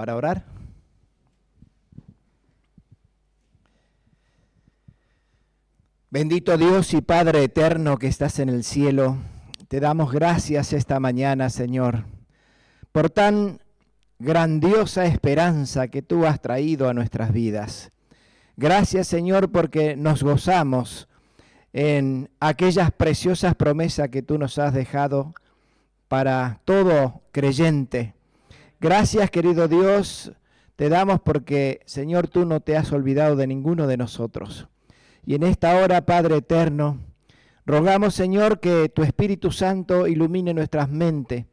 Para orar. Bendito Dios y Padre eterno que estás en el cielo, te damos gracias esta mañana, Señor, por tan grandiosa esperanza que tú has traído a nuestras vidas. Gracias, Señor, porque nos gozamos en aquellas preciosas promesas que tú nos has dejado para todo creyente. Gracias, querido Dios, te damos porque, Señor, tú no te has olvidado de ninguno de nosotros. Y en esta hora, Padre eterno, rogamos, Señor, que tu Espíritu Santo ilumine nuestras mentes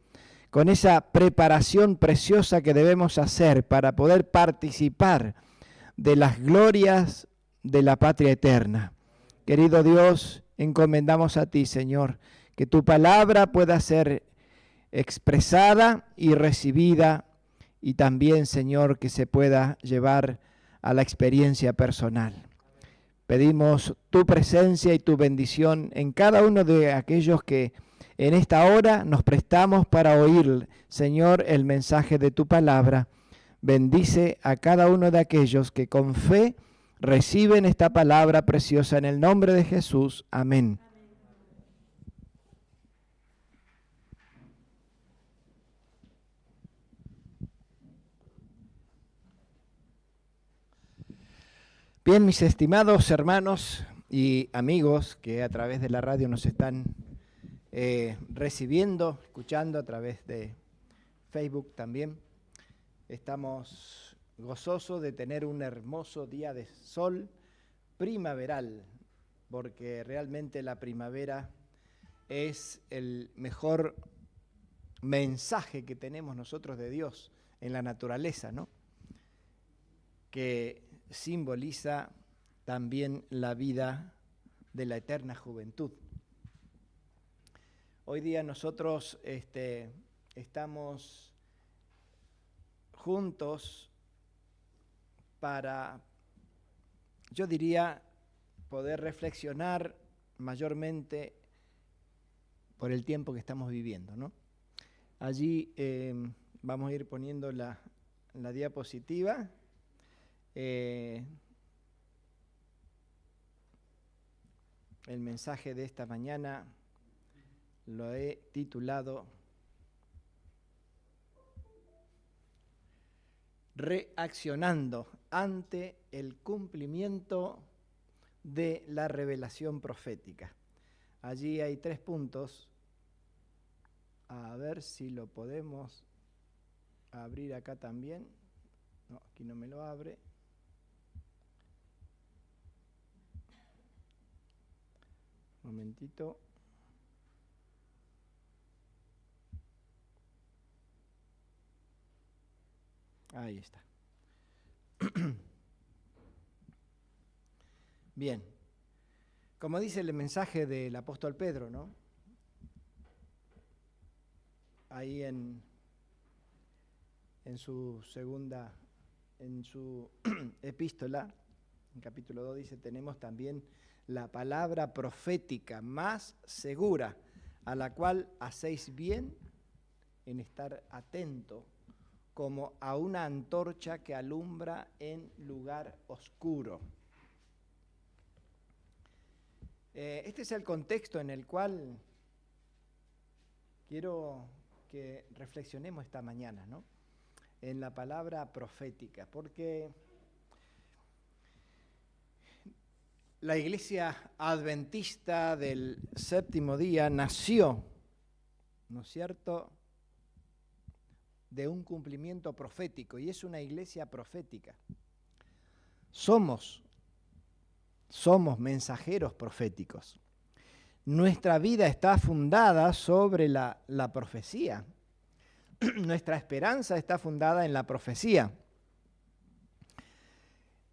con esa preparación preciosa que debemos hacer para poder participar de las glorias de la patria eterna. Querido Dios, encomendamos a ti, Señor, que tu palabra pueda ser expresada y recibida, y también, Señor, que se pueda llevar a la experiencia personal. Pedimos tu presencia y tu bendición en cada uno de aquellos que en esta hora nos prestamos para oír, Señor, el mensaje de tu palabra. Bendice a cada uno de aquellos que con fe reciben esta palabra preciosa en el nombre de Jesús. Amén. Bien, mis estimados hermanos y amigos que a través de la radio nos están recibiendo, escuchando a través de Facebook también. Estamos gozosos de tener un hermoso día de sol primaveral, porque realmente la primavera es el mejor mensaje que tenemos nosotros de Dios en la naturaleza, ¿no? Que simboliza también la vida de la eterna juventud. Hoy día nosotros estamos juntos para, yo diría, poder reflexionar mayormente por el tiempo que estamos viviendo, ¿no? Allí vamos a ir poniendo la diapositiva. El mensaje de esta mañana lo he titulado Reaccionando ante el cumplimiento de la revelación profética. Allí hay 3 puntos. A ver si lo podemos abrir acá también. No, aquí no me lo abre. Un momentito. Ahí está. Bien. Como dice el mensaje del apóstol Pedro, ¿no? Ahí en su epístola, en capítulo 2 dice, tenemos también la palabra profética más segura, a la cual hacéis bien en estar atento, como a una antorcha que alumbra en lugar oscuro. Este es el contexto en el cual quiero que reflexionemos esta mañana, ¿no? En la palabra profética, porque la Iglesia Adventista del Séptimo Día nació, ¿no es cierto?, de un cumplimiento profético, y es una iglesia profética. Somos mensajeros proféticos. Nuestra vida está fundada sobre la profecía. Nuestra esperanza está fundada en la profecía.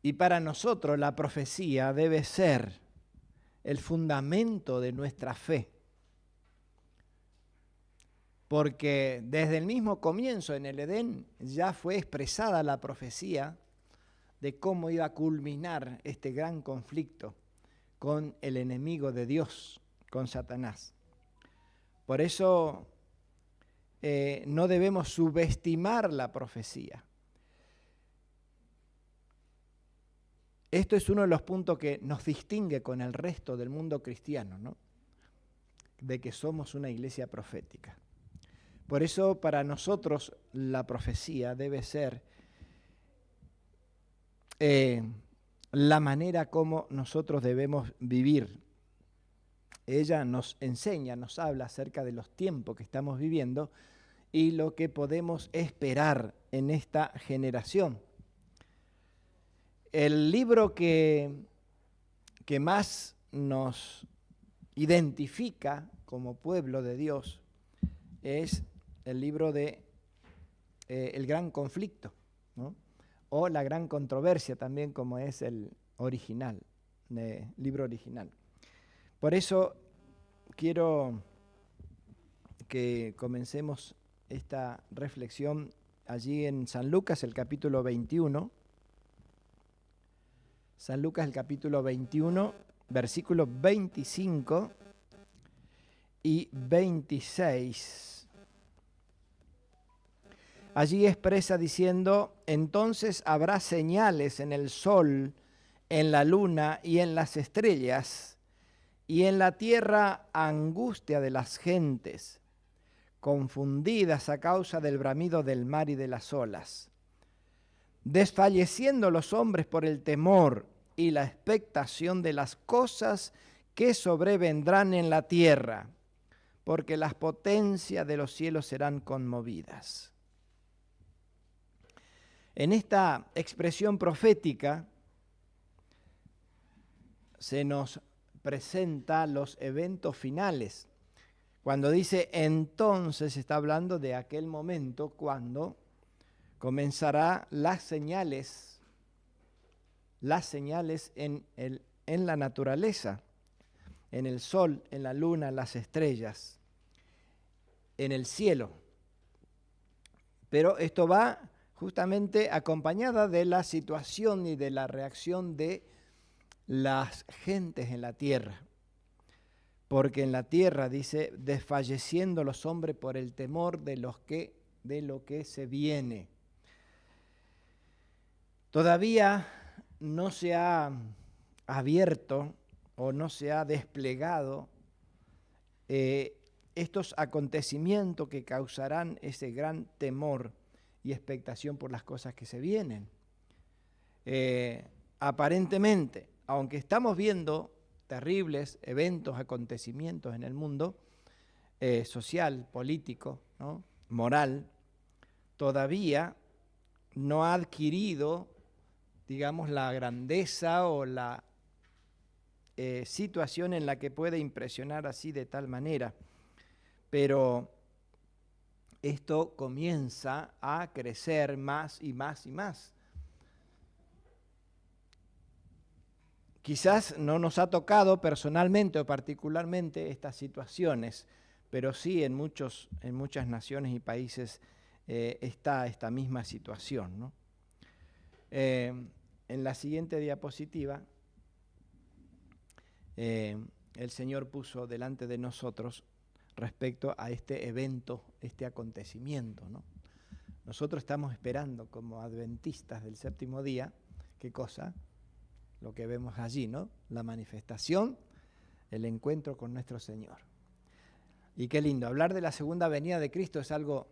Y para nosotros la profecía debe ser el fundamento de nuestra fe. Porque desde el mismo comienzo en el Edén ya fue expresada la profecía de cómo iba a culminar este gran conflicto con el enemigo de Dios, con Satanás. Por eso no debemos subestimar la profecía, Esto es uno de los puntos que nos distingue con el resto del mundo cristiano, ¿no? De que somos una iglesia profética. Por eso para nosotros la profecía debe ser la manera como nosotros debemos vivir. Ella nos enseña, nos habla acerca de los tiempos que estamos viviendo y lo que podemos esperar en esta generación. El libro que más nos identifica como pueblo de Dios es el libro de El Gran Conflicto, ¿no? O La Gran Controversia también, como es el original, el libro original. Por eso quiero que comencemos esta reflexión allí en San Lucas, el capítulo 21. San Lucas, el capítulo 21, versículos 25 y 26. Allí expresa diciendo: entonces habrá señales en el sol, en la luna y en las estrellas, y en la tierra angustia de las gentes, confundidas a causa del bramido del mar y de las olas, desfalleciendo los hombres por el temor y la expectación de las cosas que sobrevendrán en la tierra, porque las potencias de los cielos serán conmovidas. En esta expresión profética se nos presenta los eventos finales. Cuando dice entonces, está hablando de aquel momento cuando comenzará las señales en la naturaleza, en el sol, en la luna, en las estrellas, en el cielo. Pero esto va justamente acompañada de la situación y de la reacción de las gentes en la tierra. Porque en la tierra, dice, desfalleciendo los hombres por el temor de lo que se viene. Todavía no se ha abierto o no se ha desplegado estos acontecimientos que causarán ese gran temor y expectación por las cosas que se vienen. Aparentemente, aunque estamos viendo terribles eventos, acontecimientos en el mundo social, político, ¿no? Moral, todavía no ha adquirido, digamos, la grandeza o la situación en la que puede impresionar así de tal manera. Pero esto comienza a crecer más y más y más. Quizás no nos ha tocado personalmente o particularmente estas situaciones, pero sí en muchas naciones y países está esta misma situación, ¿no? En la siguiente diapositiva, el Señor puso delante de nosotros respecto a este evento, este acontecimiento, ¿no? Nosotros estamos esperando como adventistas del séptimo día, ¿qué cosa? Lo que vemos allí, ¿no? La manifestación, el encuentro con nuestro Señor. Y qué lindo, hablar de la segunda venida de Cristo es algo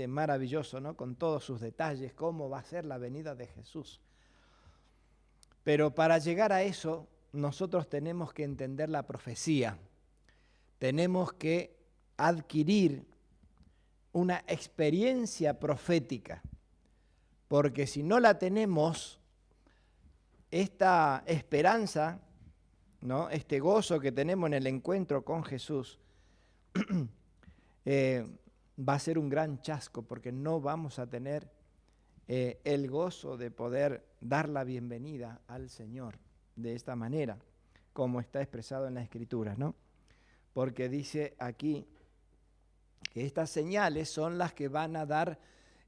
maravilloso, ¿no? Con todos sus detalles, cómo va a ser la venida de Jesús. Pero para llegar a eso, nosotros tenemos que entender la profecía. Tenemos que adquirir una experiencia profética, porque si no la tenemos, esta esperanza, ¿no? Este gozo que tenemos en el encuentro con Jesús va a ser un gran chasco, porque no vamos a tener el gozo de poder dar la bienvenida al Señor de esta manera, como está expresado en la Escritura, ¿no? Porque dice aquí que estas señales son las que van a dar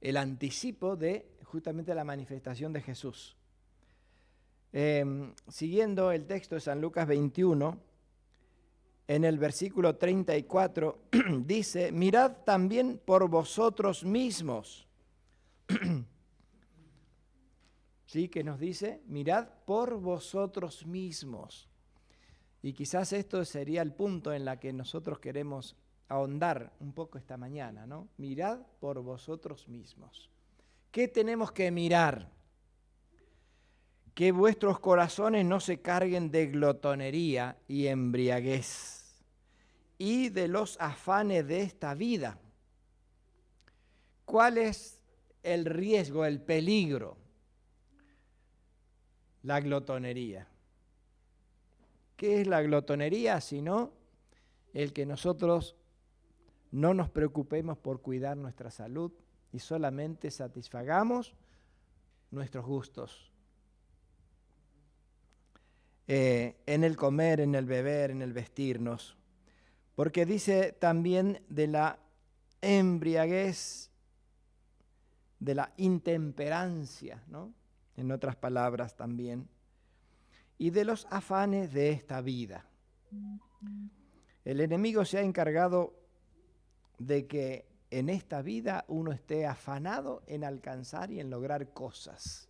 el anticipo de justamente la manifestación de Jesús. Siguiendo el texto de San Lucas 21, en el versículo 34 dice: mirad también por vosotros mismos. ¿sí? Que nos dice, mirad por vosotros mismos. Y quizás esto sería el punto en la que nosotros queremos ahondar un poco esta mañana, ¿no? Mirad por vosotros mismos. ¿Qué tenemos que mirar? Que vuestros corazones no se carguen de glotonería y embriaguez y de los afanes de esta vida. ¿Cuál es el riesgo, el peligro? La glotonería. ¿Qué es la glotonería? Sino el que nosotros no nos preocupemos por cuidar nuestra salud y solamente satisfagamos nuestros gustos. En el comer, en el beber, en el vestirnos. Porque dice también de la embriaguez, de la intemperancia, ¿no? En otras palabras también. Y de los afanes de esta vida. El enemigo se ha encargado de que en esta vida uno esté afanado en alcanzar y en lograr cosas,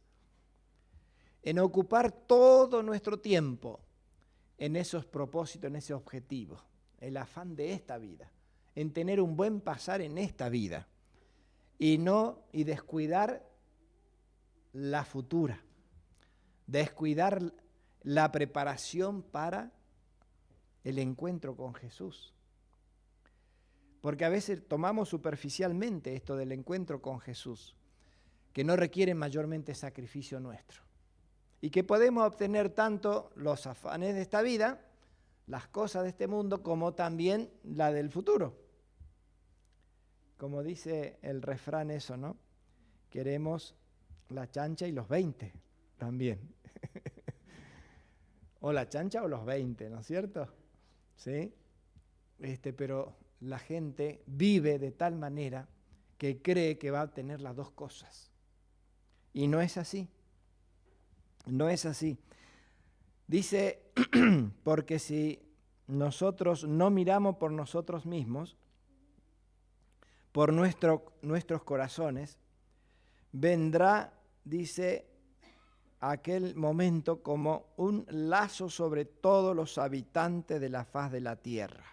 en ocupar todo nuestro tiempo en esos propósitos, en ese objetivo, el afán de esta vida, en tener un buen pasar en esta vida y descuidar la futura, descuidar la preparación para el encuentro con Jesús. Porque a veces tomamos superficialmente esto del encuentro con Jesús, que no requiere mayormente sacrificio nuestro. Y que podemos obtener tanto los afanes de esta vida, las cosas de este mundo, como también la del futuro. Como dice el refrán eso, ¿no? Queremos la chancha y los 20 también. O la chancha o los 20, ¿no es cierto? ¿Sí? Pero la gente vive de tal manera que cree que va a tener las dos cosas. Y no es así. No es así. Dice, porque si nosotros no miramos por nosotros mismos, por nuestros corazones, vendrá, dice, aquel momento como un lazo sobre todos los habitantes de la faz de la tierra.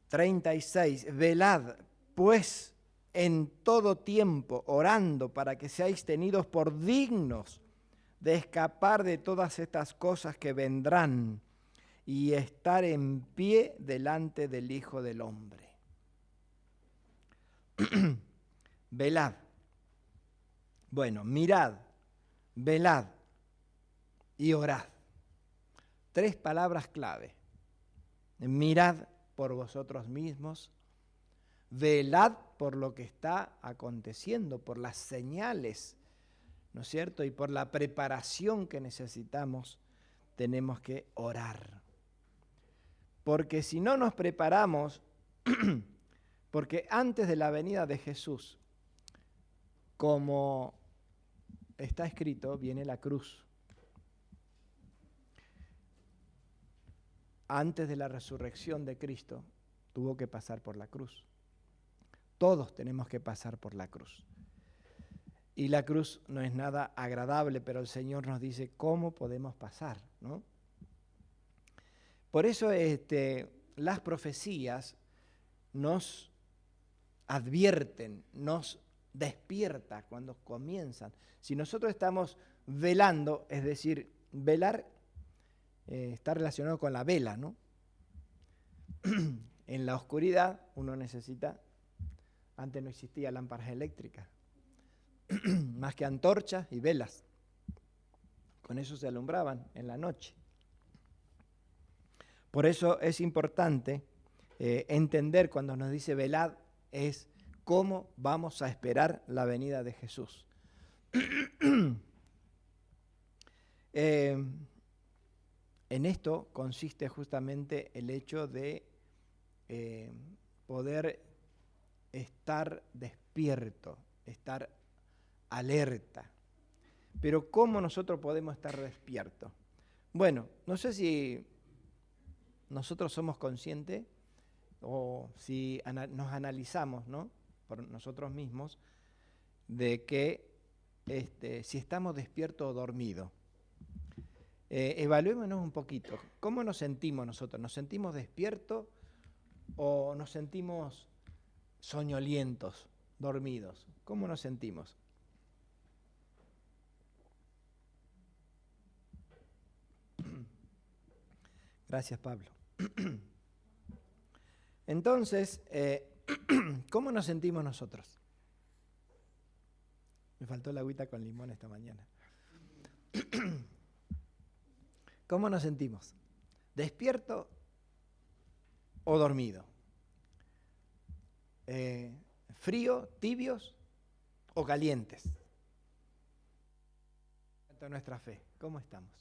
36. Velad, pues, en todo tiempo, orando para que seáis tenidos por dignos de escapar de todas estas cosas que vendrán y estar en pie delante del Hijo del Hombre. Velad. Bueno, mirad, velad y orad. 3 palabras clave. Mirad por vosotros mismos, velad por lo que está aconteciendo, por las señales, ¿no es cierto? Y por la preparación que necesitamos, tenemos que orar. Porque si no nos preparamos, porque antes de la venida de Jesús, como está escrito, viene la cruz. Antes de la resurrección de Cristo, tuvo que pasar por la cruz. Todos tenemos que pasar por la cruz. Y la cruz no es nada agradable, pero el Señor nos dice cómo podemos pasar, ¿no? Por eso las profecías nos advierten, nos despierta cuando comienzan. Si nosotros estamos velando, es decir, velar está relacionado con la vela, ¿no? En la oscuridad uno necesita, antes no existía lámparas eléctricas, más que antorchas y velas. Con eso se alumbraban en la noche. Por eso es importante entender cuando nos dice velad, es cómo vamos a esperar la venida de Jesús. En esto consiste justamente el hecho de poder estar despierto, estar alerta. Pero ¿cómo nosotros podemos estar despiertos? Bueno, no sé si nosotros somos conscientes o si nos analizamos, ¿no?, por nosotros mismos, de que si estamos despiertos o dormidos. Evaluémonos un poquito. ¿Cómo nos sentimos nosotros? ¿Nos sentimos despiertos o nos sentimos soñolientos, dormidos? ¿Cómo nos sentimos? Gracias, Pablo. Entonces, ¿cómo nos sentimos nosotros? Me faltó la agüita con limón esta mañana. ¿Cómo nos sentimos? ¿Despierto o dormido? ¿Frío, tibios o calientes? En nuestra fe, ¿cómo estamos?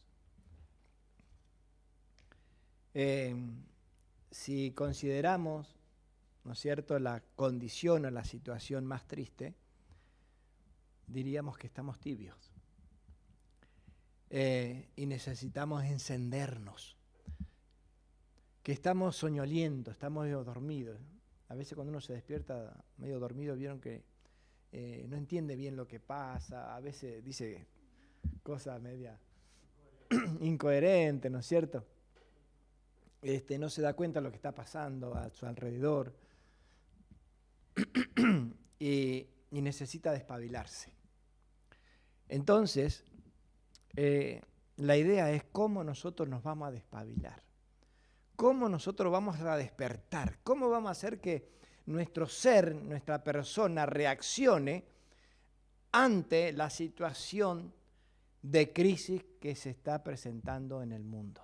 Si consideramos, ¿no es cierto?, la condición o la situación más triste, diríamos que estamos tibios. Y necesitamos encendernos, que estamos soñolientos, estamos medio dormidos. A veces cuando uno se despierta medio dormido, vieron que no entiende bien lo que pasa, a veces dice cosas media incoherentes, ¿no es cierto? No se da cuenta de lo que está pasando a su alrededor y necesita despabilarse. Entonces, la idea es cómo nosotros nos vamos a despabilar, cómo nosotros vamos a despertar, cómo vamos a hacer que nuestro ser, nuestra persona reaccione ante la situación de crisis que se está presentando en el mundo.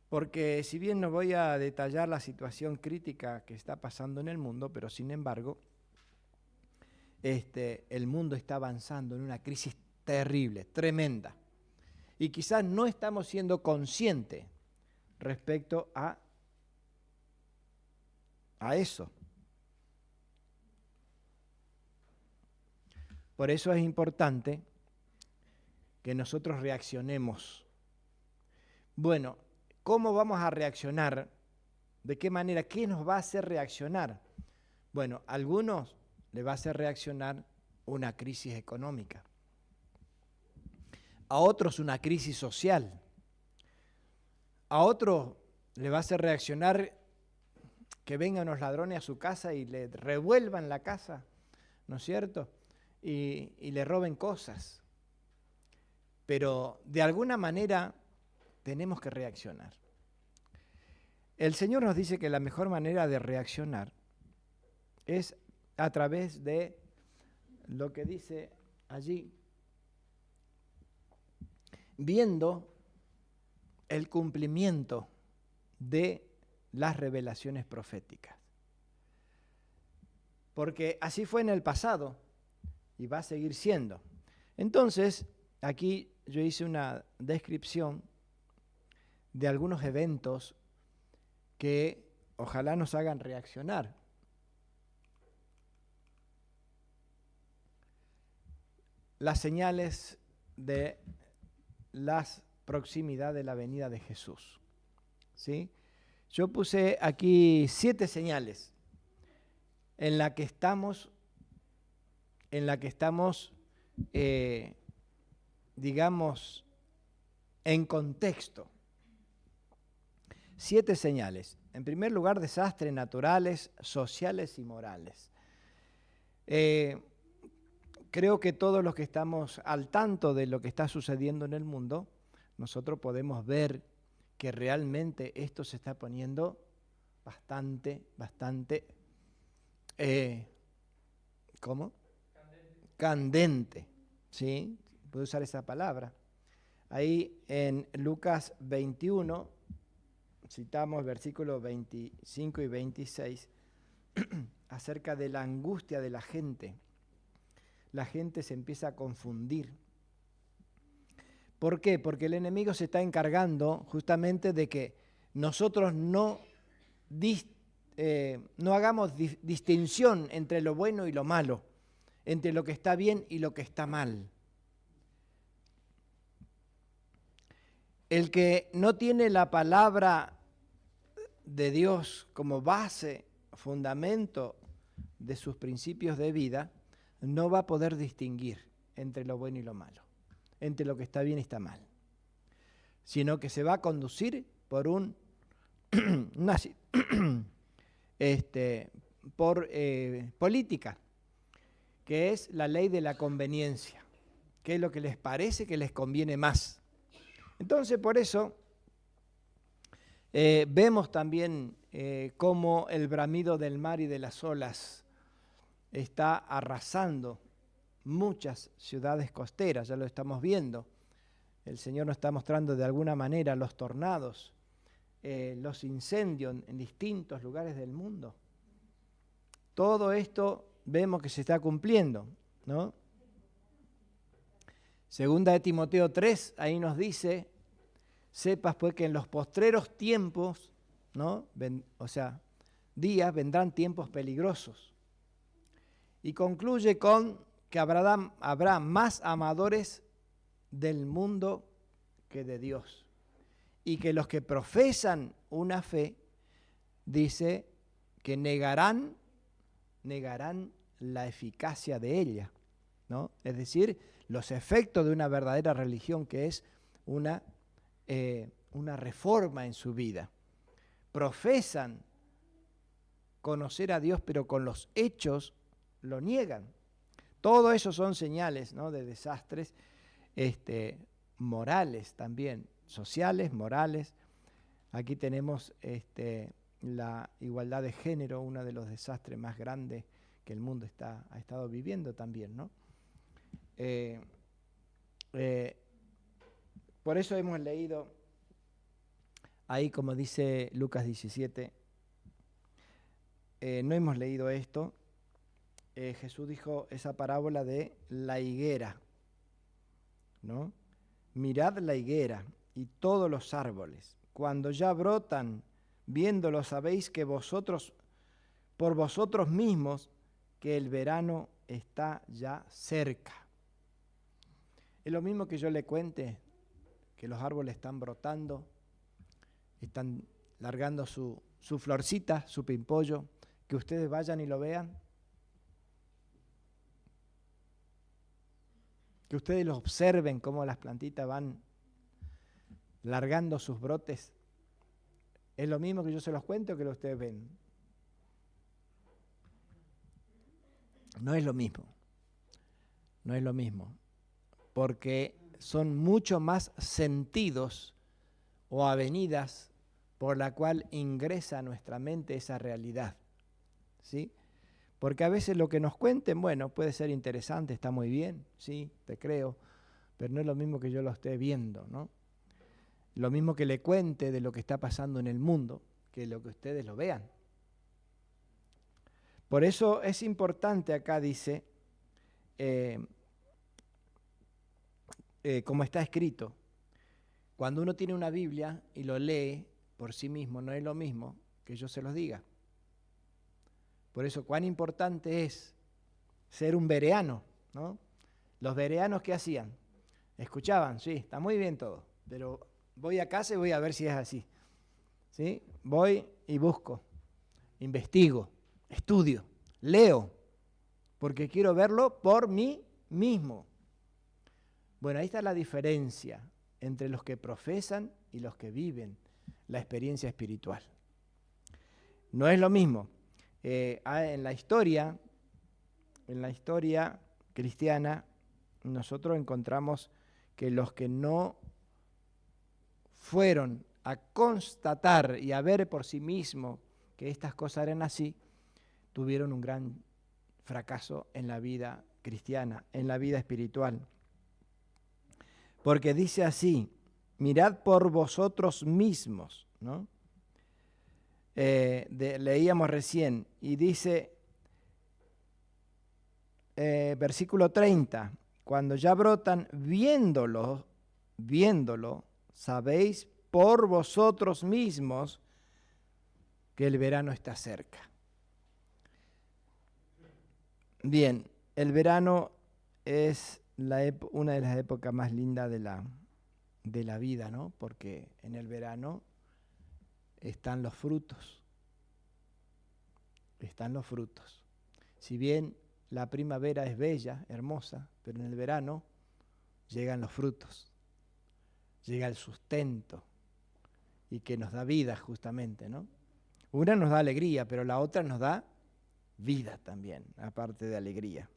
Porque si bien no voy a detallar la situación crítica que está pasando en el mundo, pero sin embargo, el mundo está avanzando en una crisis terrible, tremenda. Y quizás no estamos siendo conscientes respecto a eso. Por eso es importante que nosotros reaccionemos. Bueno, ¿cómo vamos a reaccionar? ¿De qué manera? ¿Qué nos va a hacer reaccionar? Bueno, a algunos les va a hacer reaccionar una crisis económica. A otros una crisis social. A otros le va a hacer reaccionar que vengan los ladrones a su casa y le revuelvan la casa, ¿no es cierto? Y le roben cosas. Pero de alguna manera tenemos que reaccionar. El Señor nos dice que la mejor manera de reaccionar es a través de lo que dice allí, viendo el cumplimiento de las revelaciones proféticas. Porque así fue en el pasado y va a seguir siendo. Entonces, aquí yo hice una descripción de algunos eventos que ojalá nos hagan reaccionar. Las señales de la proximidad de la venida de Jesús. ¿Sí? Yo puse aquí 7 señales en la que estamos, digamos, en contexto. 7 señales. En primer lugar, desastres naturales, sociales y morales. Creo que todos los que estamos al tanto de lo que está sucediendo en el mundo, nosotros podemos ver que realmente esto se está poniendo bastante, ¿cómo? Candente, ¿sí? Puedo usar esa palabra. Ahí en Lucas 21, citamos versículos 25 y 26, acerca de la angustia de la gente. La gente se empieza a confundir. ¿Por qué? Porque el enemigo se está encargando justamente de que nosotros no hagamos distinción entre lo bueno y lo malo, entre lo que está bien y lo que está mal. El que no tiene la palabra de Dios como base, fundamento de sus principios de vida, no va a poder distinguir entre lo bueno y lo malo, entre lo que está bien y está mal, sino que se va a conducir por por política, que es la ley de la conveniencia, que es lo que les parece que les conviene más. Entonces, por eso vemos también cómo el bramido del mar y de las olas está arrasando muchas ciudades costeras, ya lo estamos viendo. El Señor nos está mostrando de alguna manera los tornados, los incendios en distintos lugares del mundo. Todo esto vemos que se está cumpliendo, ¿no? Segunda de Timoteo 3, ahí nos dice, sepas pues que en los postreros tiempos, ¿no? Días vendrán tiempos peligrosos. Y concluye con que habrá más amadores del mundo que de Dios. Y que los que profesan una fe, dice, que negarán la eficacia de ella, ¿no? Es decir, los efectos de una verdadera religión, que es una reforma en su vida. Profesan conocer a Dios, pero con los hechos lo niegan. Todo eso son señales, ¿no?, de desastres morales también, sociales, morales. Aquí tenemos la igualdad de género, uno de los desastres más grandes que el mundo ha estado viviendo también, ¿no? Por eso hemos leído ahí, como dice Lucas 17, no hemos leído esto. Jesús dijo esa parábola de la higuera, ¿no? Mirad la higuera y todos los árboles, cuando ya brotan, viéndolos sabéis que por vosotros mismos, que el verano está ya cerca. Es lo mismo que yo le cuente que los árboles están brotando, están largando su florcita, su pimpollo, que ustedes vayan y lo vean, que ustedes los observen cómo las plantitas van largando sus brotes. ¿Es lo mismo que yo se los cuento o que ustedes ven? No es lo mismo. No es lo mismo. Porque son mucho más sentidos o avenidas por la cual ingresa a nuestra mente esa realidad, ¿sí? Porque a veces lo que nos cuenten, bueno, puede ser interesante, está muy bien, sí, te creo, pero no es lo mismo que yo lo esté viendo, ¿no? Lo mismo que le cuente de lo que está pasando en el mundo, que lo que ustedes lo vean. Por eso es importante, acá dice, como está escrito, cuando uno tiene una Biblia y lo lee por sí mismo, no es lo mismo que yo se los diga. Por eso, cuán importante es ser un bereano, ¿no? Los bereanos, ¿qué hacían? Escuchaban, sí, está muy bien todo, pero voy a casa y voy a ver si es así, ¿sí? Voy y busco, investigo, estudio, leo, porque quiero verlo por mí mismo. Bueno, ahí está la diferencia entre los que profesan y los que viven la experiencia espiritual. No es lo mismo. En la historia cristiana, nosotros encontramos que los que no fueron a constatar y a ver por sí mismos que estas cosas eran así, tuvieron un gran fracaso en la vida cristiana, en la vida espiritual. Porque dice así, mirad por vosotros mismos, ¿no? Leíamos recién, y dice, versículo 30, cuando ya brotan, viéndolo, sabéis por vosotros mismos que el verano está cerca. Bien, el verano es una de las épocas más lindas de la vida, ¿no? Porque en el verano están los frutos. Están los frutos. Si bien la primavera es bella, hermosa, pero en el verano llegan los frutos, llega el sustento y que nos da vida justamente, ¿no? Una nos da alegría, pero la otra nos da vida también, aparte de alegría.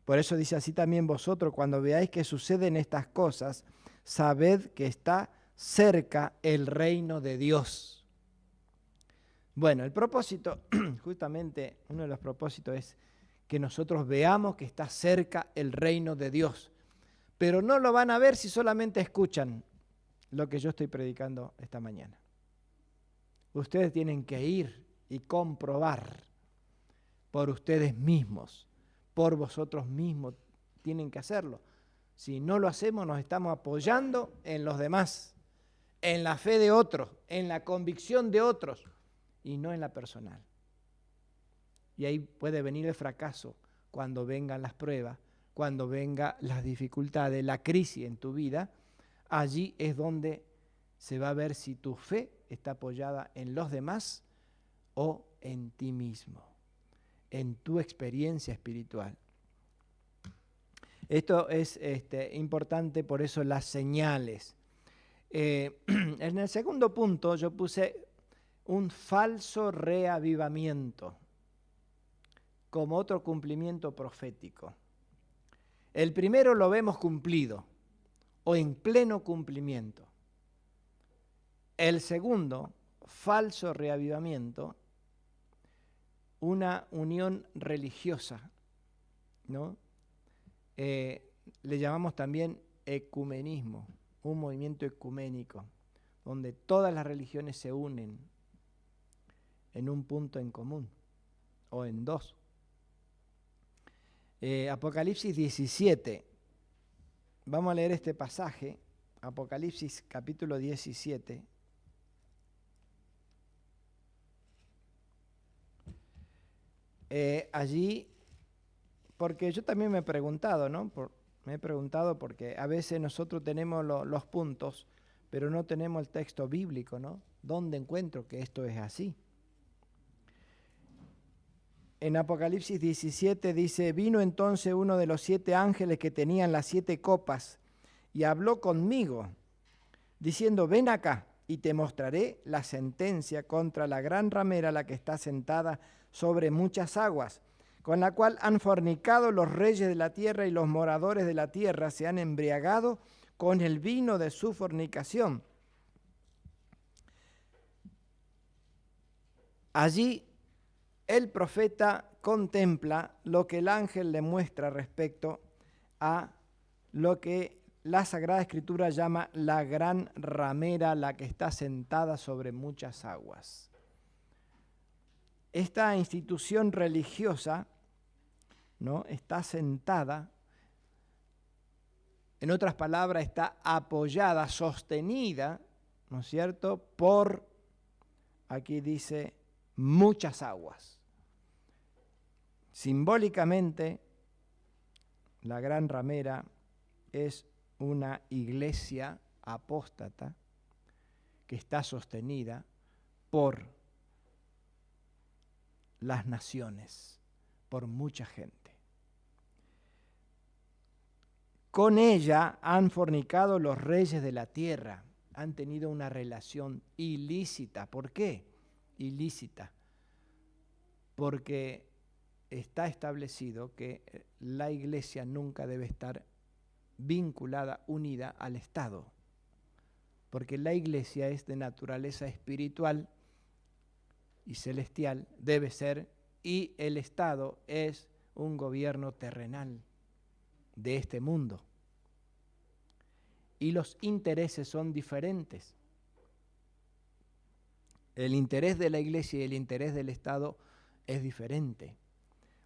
Por eso dice así también vosotros, cuando veáis que suceden estas cosas, sabed que está cerca el reino de Dios. Bueno, el propósito, justamente uno de los propósitos es que nosotros veamos que está cerca el reino de Dios. Pero no lo van a ver si solamente escuchan lo que yo estoy predicando esta mañana. Ustedes tienen que ir y comprobar por ustedes mismos, por vosotros mismos, tienen que hacerlo. Si no lo hacemos, nos estamos apoyando en los demás, en la fe de otros, en la convicción de otros, y no en la personal. Y ahí puede venir el fracaso cuando vengan las pruebas, cuando vengan las dificultades, la crisis en tu vida. Allí es donde se va a ver si tu fe está apoyada en los demás o en ti mismo, en tu experiencia espiritual. Esto es importante, por eso las señales. En el segundo punto yo puse un falso reavivamiento como otro cumplimiento profético. El primero lo vemos cumplido o en pleno cumplimiento. El segundo, falso reavivamiento, una unión religiosa, ¿no? Le llamamos también ecumenismo, un movimiento ecuménico, donde todas las religiones se unen en un punto en común, o en dos. Apocalipsis 17, vamos a leer este pasaje, Apocalipsis capítulo 17. Allí, porque yo también me he preguntado, ¿no? Me he preguntado porque a veces nosotros tenemos los puntos, pero no tenemos el texto bíblico, ¿no? ¿Dónde encuentro que esto es así? En Apocalipsis 17 dice, vino entonces uno de los 7 ángeles que tenían las 7 copas y habló conmigo, diciendo, ven acá y te mostraré la sentencia contra la gran ramera, la que está sentada sobre muchas aguas, con la cual han fornicado los reyes de la tierra y los moradores de la tierra se han embriagado con el vino de su fornicación. Allí el profeta contempla lo que el ángel le muestra respecto a lo que la Sagrada Escritura llama la gran ramera, la que está sentada sobre muchas aguas. Esta institución religiosa, ¿no?, está sentada, en otras palabras, está apoyada, sostenida, ¿no es cierto?, por, aquí dice, muchas aguas. Simbólicamente, la gran ramera es una iglesia apóstata que está sostenida por las naciones, por mucha gente. Con ella han fornicado los reyes de la tierra, han tenido una relación ilícita. ¿Por qué? Ilícita. Porque está establecido que la iglesia nunca debe estar vinculada, unida al Estado, porque la iglesia es de naturaleza espiritual y celestial, debe ser, y el Estado es un gobierno terrenal de este mundo. Y los intereses son diferentes. El interés de la iglesia y el interés del Estado es diferente.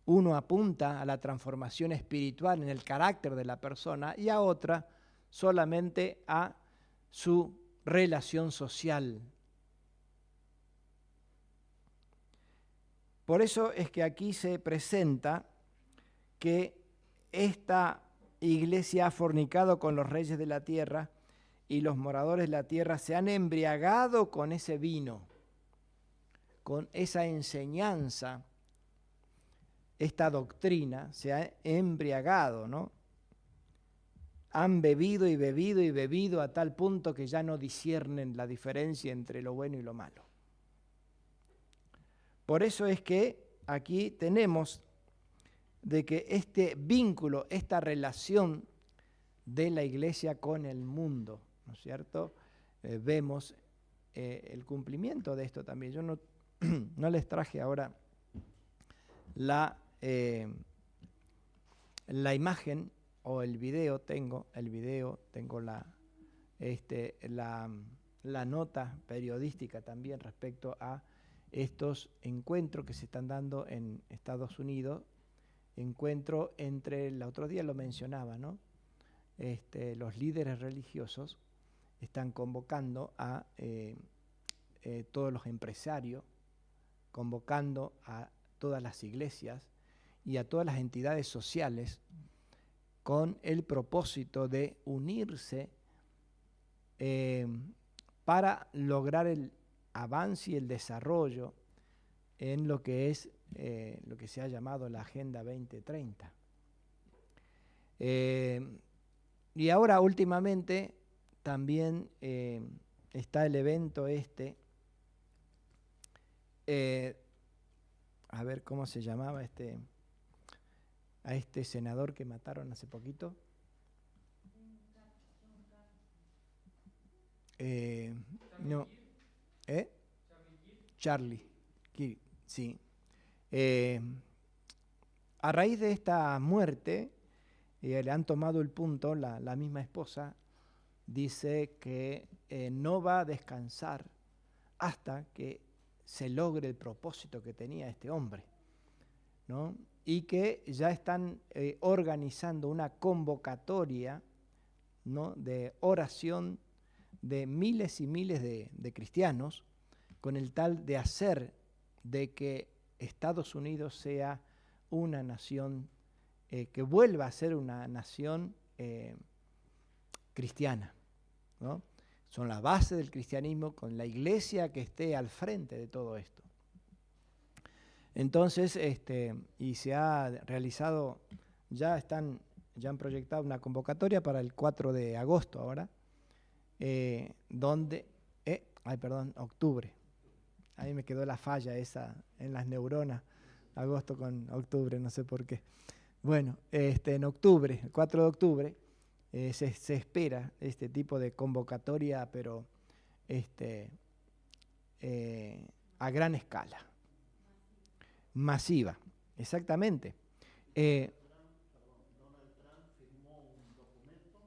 Uno apunta a la transformación espiritual en el carácter de la persona y a otra solamente a su relación social. Por eso es que aquí se presenta que esta iglesia ha fornicado con los reyes de la tierra y los moradores de la tierra se han embriagado con ese vino, con esa enseñanza esta doctrina se ha embriagado, ¿no? Han bebido y bebido y bebido a tal punto que ya no disciernen la diferencia entre lo bueno y lo malo. Por eso es que aquí tenemos de que este vínculo, esta relación de la iglesia con el mundo, ¿no es cierto? Vemos el cumplimiento de esto también. Yo no les traje ahora la imagen o el video, tengo la nota periodística también respecto a estos encuentros que se están dando en Estados Unidos, encuentro entre, el otro día lo mencionaba, ¿no? Los líderes religiosos están convocando a todos los empresarios, convocando a todas las iglesias y a todas las entidades sociales con el propósito de unirse para lograr el avance y el desarrollo en lo que es lo que se ha llamado la Agenda 2030. Y ahora últimamente también está el evento a ver cómo se llamaba a este senador que mataron hace poquito. No, Charlie Kirk, sí. A raíz de esta muerte, le han tomado el punto, la misma esposa dice que no va a descansar hasta que se logre el propósito que tenía este hombre, ¿no? Y que ya están organizando una convocatoria, ¿no?, de oración de miles y miles de cristianos con el tal de hacer de que Estados Unidos sea una nación, que vuelva a ser una nación cristiana, ¿no? Son la base del cristianismo, con la iglesia que esté al frente de todo esto. Entonces, y se ha realizado, ya han proyectado una convocatoria para el 4 de agosto ahora, octubre. Ahí me quedó la falla esa en las neuronas, agosto con octubre, no sé por qué. Bueno, en octubre, el 4 de octubre, se espera este tipo de convocatoria, pero a gran escala. Masiva, exactamente. Donald Trump firmó un documento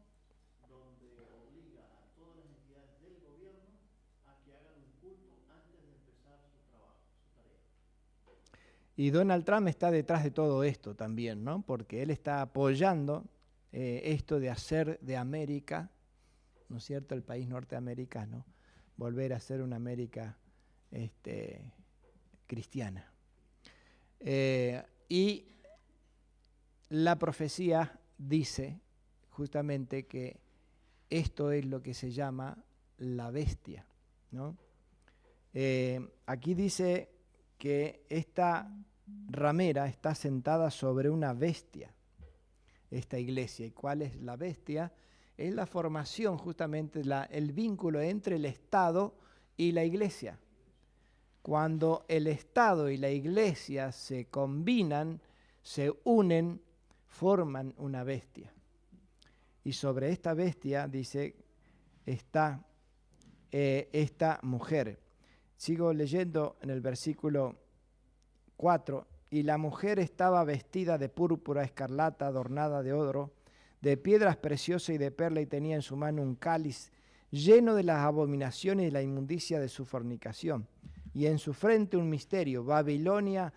donde obliga a todas las entidades del gobierno a que hagan un culto antes de empezar su trabajo, su tarea. Y Donald Trump está detrás de todo esto también, ¿no? Porque él está apoyando esto de hacer de América, ¿no es cierto?, el país norteamericano, volver a ser una América cristiana. Y la profecía dice justamente que esto es lo que se llama la bestia, ¿no? Aquí dice que esta ramera está sentada sobre una bestia, esta iglesia. ¿Y cuál es la bestia? Es la formación, justamente el vínculo entre el Estado y la iglesia. Cuando el Estado y la iglesia se combinan, se unen, forman una bestia. Y sobre esta bestia, dice, está esta mujer. Sigo leyendo en el versículo 4. Y la mujer estaba vestida de púrpura escarlata, adornada de oro, de piedras preciosas y de perla, y tenía en su mano un cáliz lleno de las abominaciones y la inmundicia de su fornicación. Y en su frente un misterio: Babilonia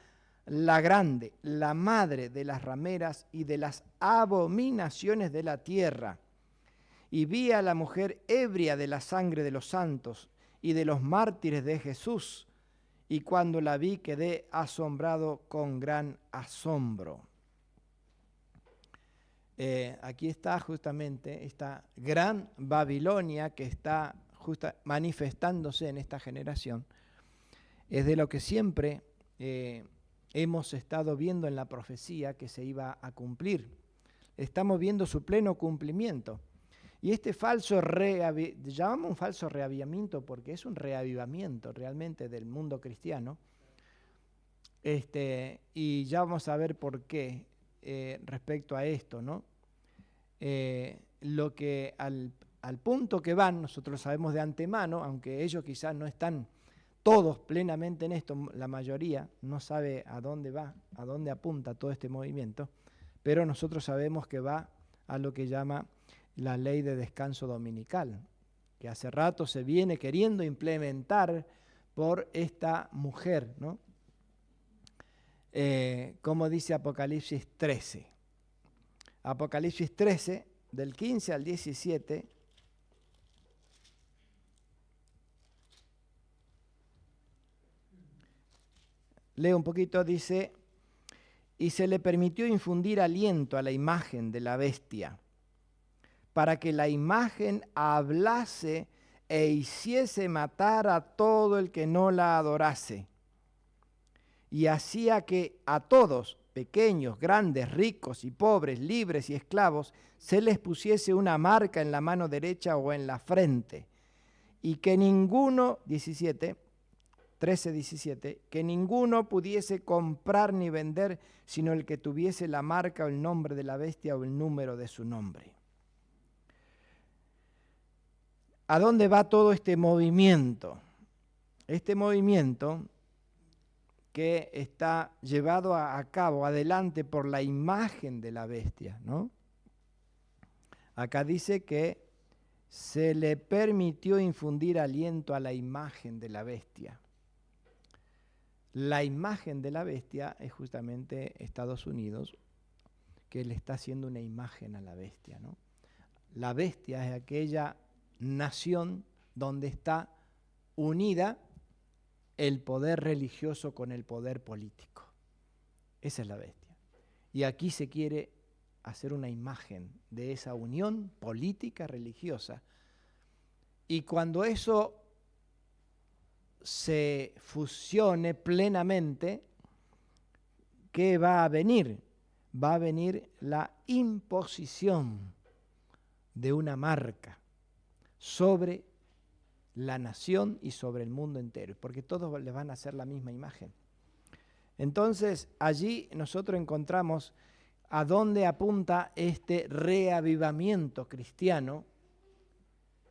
la grande, la madre de las rameras y de las abominaciones de la tierra. Y vi a la mujer ebria de la sangre de los santos y de los mártires de Jesús, y cuando la vi quedé asombrado con gran asombro. Aquí está justamente esta gran Babilonia que está manifestándose en esta generación. Es de lo que siempre hemos estado viendo en la profecía que se iba a cumplir. Estamos viendo su pleno cumplimiento. Y este falso llamamos un falso reavivamiento porque es un reavivamiento realmente del mundo cristiano. Y ya vamos a ver por qué respecto a esto, ¿no? Lo que al punto que van, nosotros sabemos de antemano, aunque ellos quizás no están todos plenamente en esto, la mayoría no sabe a dónde va, a dónde apunta todo este movimiento, pero nosotros sabemos que va a lo que llama la ley de descanso dominical, que hace rato se viene queriendo implementar por esta mujer, ¿no? Como dice Apocalipsis 13. Apocalipsis 13, del 15 al 17, leo un poquito, dice: y se le permitió infundir aliento a la imagen de la bestia, para que la imagen hablase e hiciese matar a todo el que no la adorase. Y hacía que a todos, pequeños, grandes, ricos y pobres, libres y esclavos, se les pusiese una marca en la mano derecha o en la frente. Y que ninguno, 13:17, que ninguno pudiese comprar ni vender, sino el que tuviese la marca o el nombre de la bestia o el número de su nombre. ¿A dónde va todo este movimiento? Este movimiento que está llevado a cabo adelante por la imagen de la bestia, ¿no? Acá dice que se le permitió infundir aliento a la imagen de la bestia. La imagen de la bestia es justamente Estados Unidos, que le está haciendo una imagen a la bestia, ¿no? La bestia es aquella nación donde está unida el poder religioso con el poder político. Esa es la bestia. Y aquí se quiere hacer una imagen de esa unión política religiosa. Y cuando eso se fusione plenamente, ¿qué va a venir? Va a venir la imposición de una marca sobre la nación y sobre el mundo entero, porque todos les van a hacer la misma imagen. Entonces, allí nosotros encontramos a dónde apunta este reavivamiento cristiano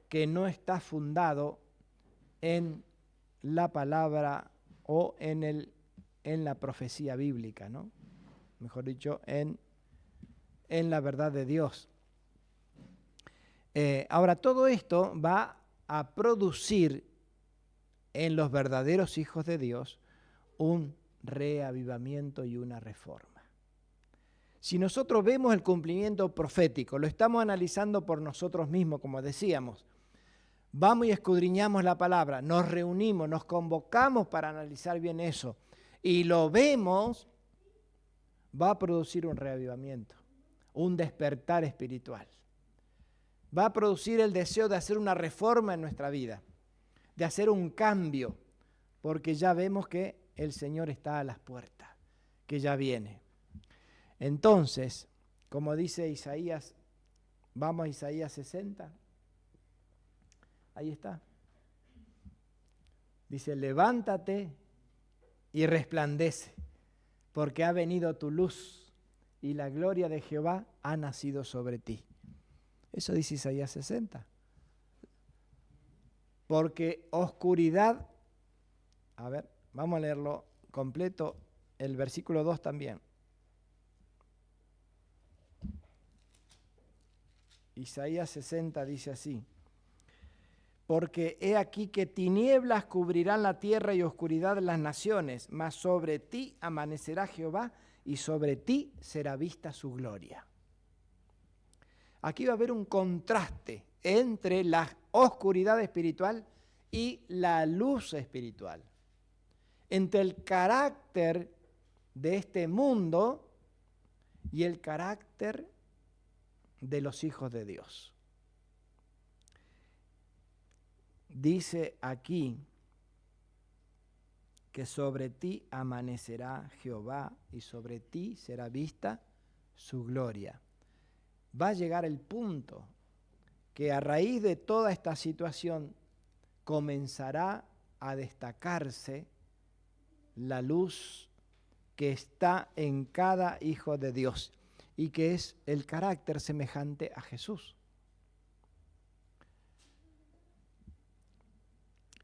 que no está fundado en la palabra o en la profecía bíblica, ¿no? Mejor dicho, en la verdad de Dios. Ahora, todo esto va a producir en los verdaderos hijos de Dios un reavivamiento y una reforma. Si nosotros vemos el cumplimiento profético, lo estamos analizando por nosotros mismos, como decíamos, vamos y escudriñamos la palabra, nos reunimos, nos convocamos para analizar bien eso y lo vemos, va a producir un reavivamiento, un despertar espiritual. Va a producir el deseo de hacer una reforma en nuestra vida, de hacer un cambio, porque ya vemos que el Señor está a las puertas, que ya viene. Entonces, como dice Isaías, vamos a Isaías 60, ahí está. Dice: levántate y resplandece, porque ha venido tu luz y la gloria de Jehová ha nacido sobre ti. Eso dice Isaías 60. Porque oscuridad, a ver, vamos a leerlo completo, el versículo 2 también. Isaías 60 dice así: porque he aquí que tinieblas cubrirán la tierra y oscuridad las naciones, mas sobre ti amanecerá Jehová y sobre ti será vista su gloria. Aquí va a haber un contraste entre la oscuridad espiritual y la luz espiritual, entre el carácter de este mundo y el carácter de los hijos de Dios. Dice aquí que sobre ti amanecerá Jehová y sobre ti será vista su gloria. Va a llegar el punto que a raíz de toda esta situación comenzará a destacarse la luz que está en cada hijo de Dios y que es el carácter semejante a Jesús.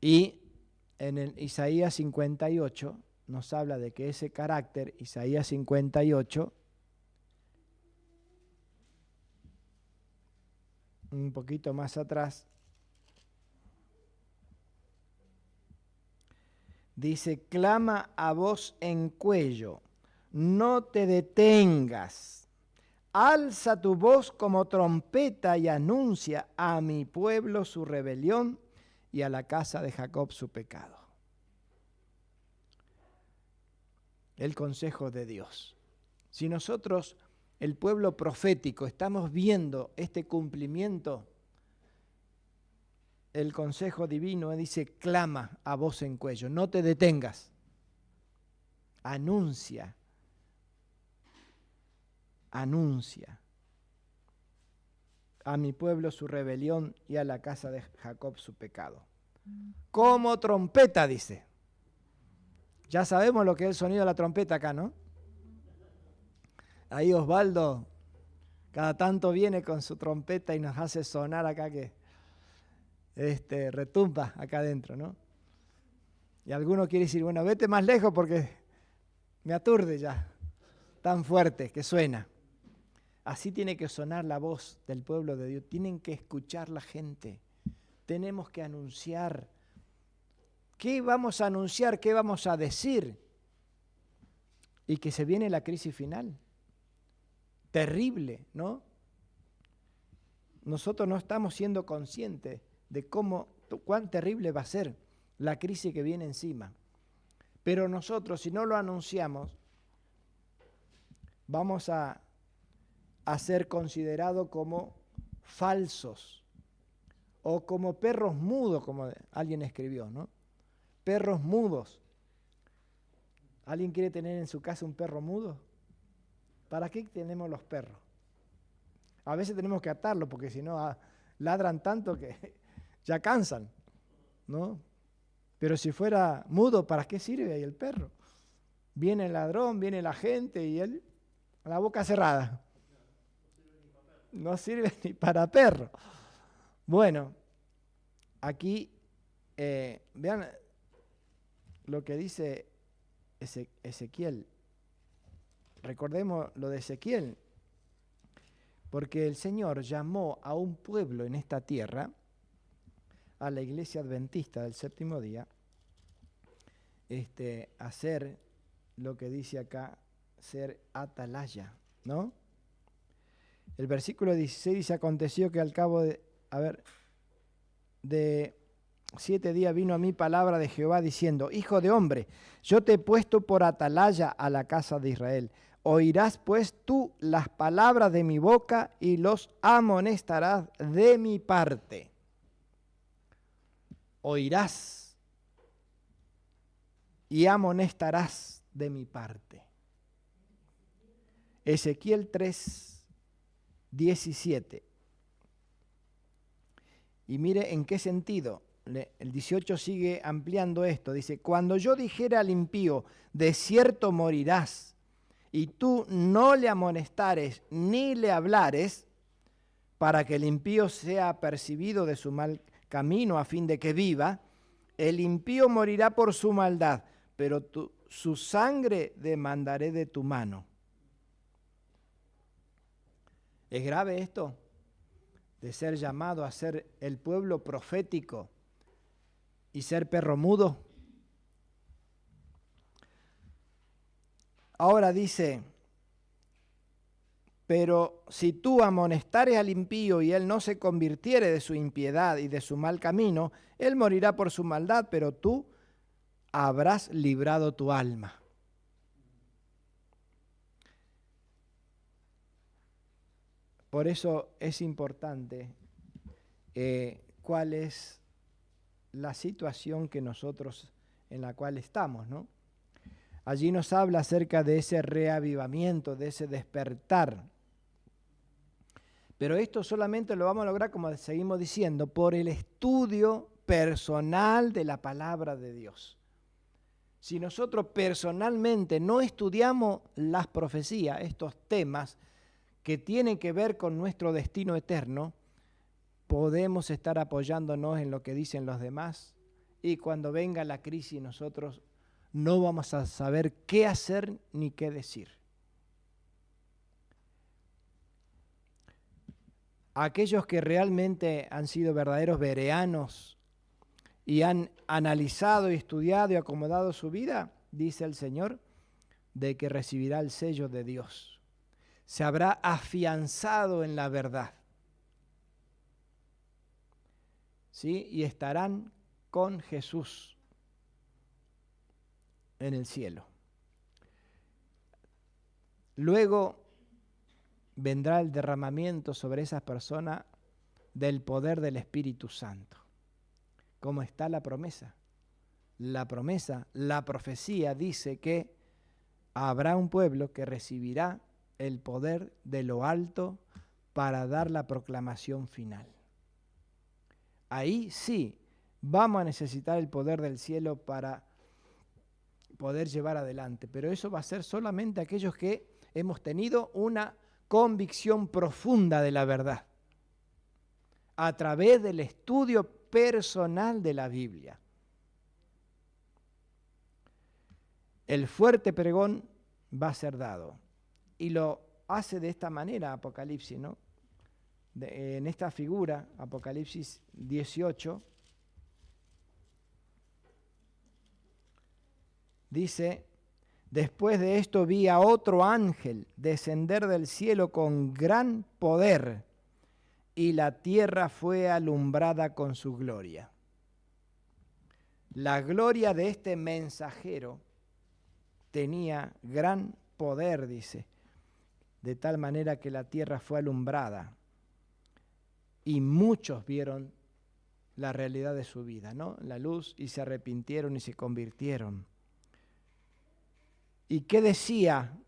Y en el Isaías 58 nos habla de que ese carácter, Isaías 58, un poquito más atrás, dice, clama a voz en cuello, no te detengas, alza tu voz como trompeta y anuncia a mi pueblo su rebelión y a la casa de Jacob su pecado. El consejo de Dios. Si nosotros, el pueblo profético, estamos viendo este cumplimiento, el consejo divino dice, clama a voz en cuello, no te detengas, anuncia a mi pueblo su rebelión y a la casa de Jacob su pecado. Como trompeta, dice. Ya sabemos lo que es el sonido de la trompeta acá, ¿no? Ahí Osvaldo cada tanto viene con su trompeta y nos hace sonar acá que retumba acá adentro, ¿no? Y alguno quiere decir, bueno, vete más lejos porque me aturde ya, tan fuerte que suena. Así tiene que sonar la voz del pueblo de Dios, tienen que escuchar la gente, tenemos que anunciar. ¿Qué vamos a anunciar? ¿Qué vamos a decir? Y que se viene la crisis final. Terrible, ¿no? Nosotros no estamos siendo conscientes de cuán terrible va a ser la crisis que viene encima. Pero nosotros, si no lo anunciamos, vamos a ser considerados como falsos o como perros mudos, como alguien escribió, ¿no? Perros mudos. ¿Alguien quiere tener en su casa un perro mudo? ¿Para qué tenemos los perros? A veces tenemos que atarlos porque si no ladran tanto que ya cansan, ¿no? Pero si fuera mudo, ¿para qué sirve ahí el perro? Viene el ladrón, viene la gente y él a la boca cerrada. No sirve ni para perro. Bueno, aquí vean lo que dice Ezequiel. Recordemos lo de Ezequiel, porque el Señor llamó a un pueblo en esta tierra, a la iglesia adventista del séptimo día, a ser lo que dice acá, ser atalaya, ¿no? El versículo 16 dice, aconteció que al cabo de 7 días vino a mí palabra de Jehová diciendo, hijo de hombre, yo te he puesto por atalaya a la casa de Israel. Oirás pues tú las palabras de mi boca y los amonestarás de mi parte. Oirás y amonestarás de mi parte. Ezequiel 3:17. Y mire en qué sentido. El 18 sigue ampliando esto. Dice, cuando yo dijera al impío, de cierto morirás, y tú no le amonestares ni le hablares, para que el impío sea apercibido de su mal camino a fin de que viva, el impío morirá por su maldad, pero su sangre demandaré de tu mano. ¿Es grave esto? De ser llamado a ser el pueblo profético y ser perro mudo. Ahora dice, pero si tú amonestares al impío y él no se convirtiere de su impiedad y de su mal camino, él morirá por su maldad, pero tú habrás librado tu alma. Por eso es importante cuál es la situación que nosotros en la cual estamos, ¿no? Allí nos habla acerca de ese reavivamiento, de ese despertar. Pero esto solamente lo vamos a lograr, como seguimos diciendo, por el estudio personal de la palabra de Dios. Si nosotros personalmente no estudiamos las profecías, estos temas que tienen que ver con nuestro destino eterno, podemos estar apoyándonos en lo que dicen los demás y cuando venga la crisis nosotros no vamos a saber qué hacer ni qué decir. Aquellos que realmente han sido verdaderos bereanos y han analizado y estudiado y acomodado su vida, dice el Señor, de que recibirá el sello de Dios. Se habrá afianzado en la verdad. ¿Sí? Y estarán con Jesús en el cielo. Luego vendrá el derramamiento sobre esas personas del poder del Espíritu Santo. ¿Cómo está la promesa? La promesa, la profecía dice que habrá un pueblo que recibirá el poder de lo alto para dar la proclamación final. Ahí sí, vamos a necesitar el poder del cielo para poder llevar adelante, pero eso va a ser solamente aquellos que hemos tenido una convicción profunda de la verdad, a través del estudio personal de la Biblia. El fuerte pregón va a ser dado, y lo hace de esta manera Apocalipsis, ¿no? En esta figura, Apocalipsis 18, dice: después de esto vi a otro ángel descender del cielo con gran poder, y la tierra fue alumbrada con su gloria. La gloria de este mensajero tenía gran poder, dice, de tal manera que la tierra fue alumbrada. Y muchos vieron la realidad de su vida, ¿no? La luz, y se arrepintieron y se convirtieron. ¿Y qué decía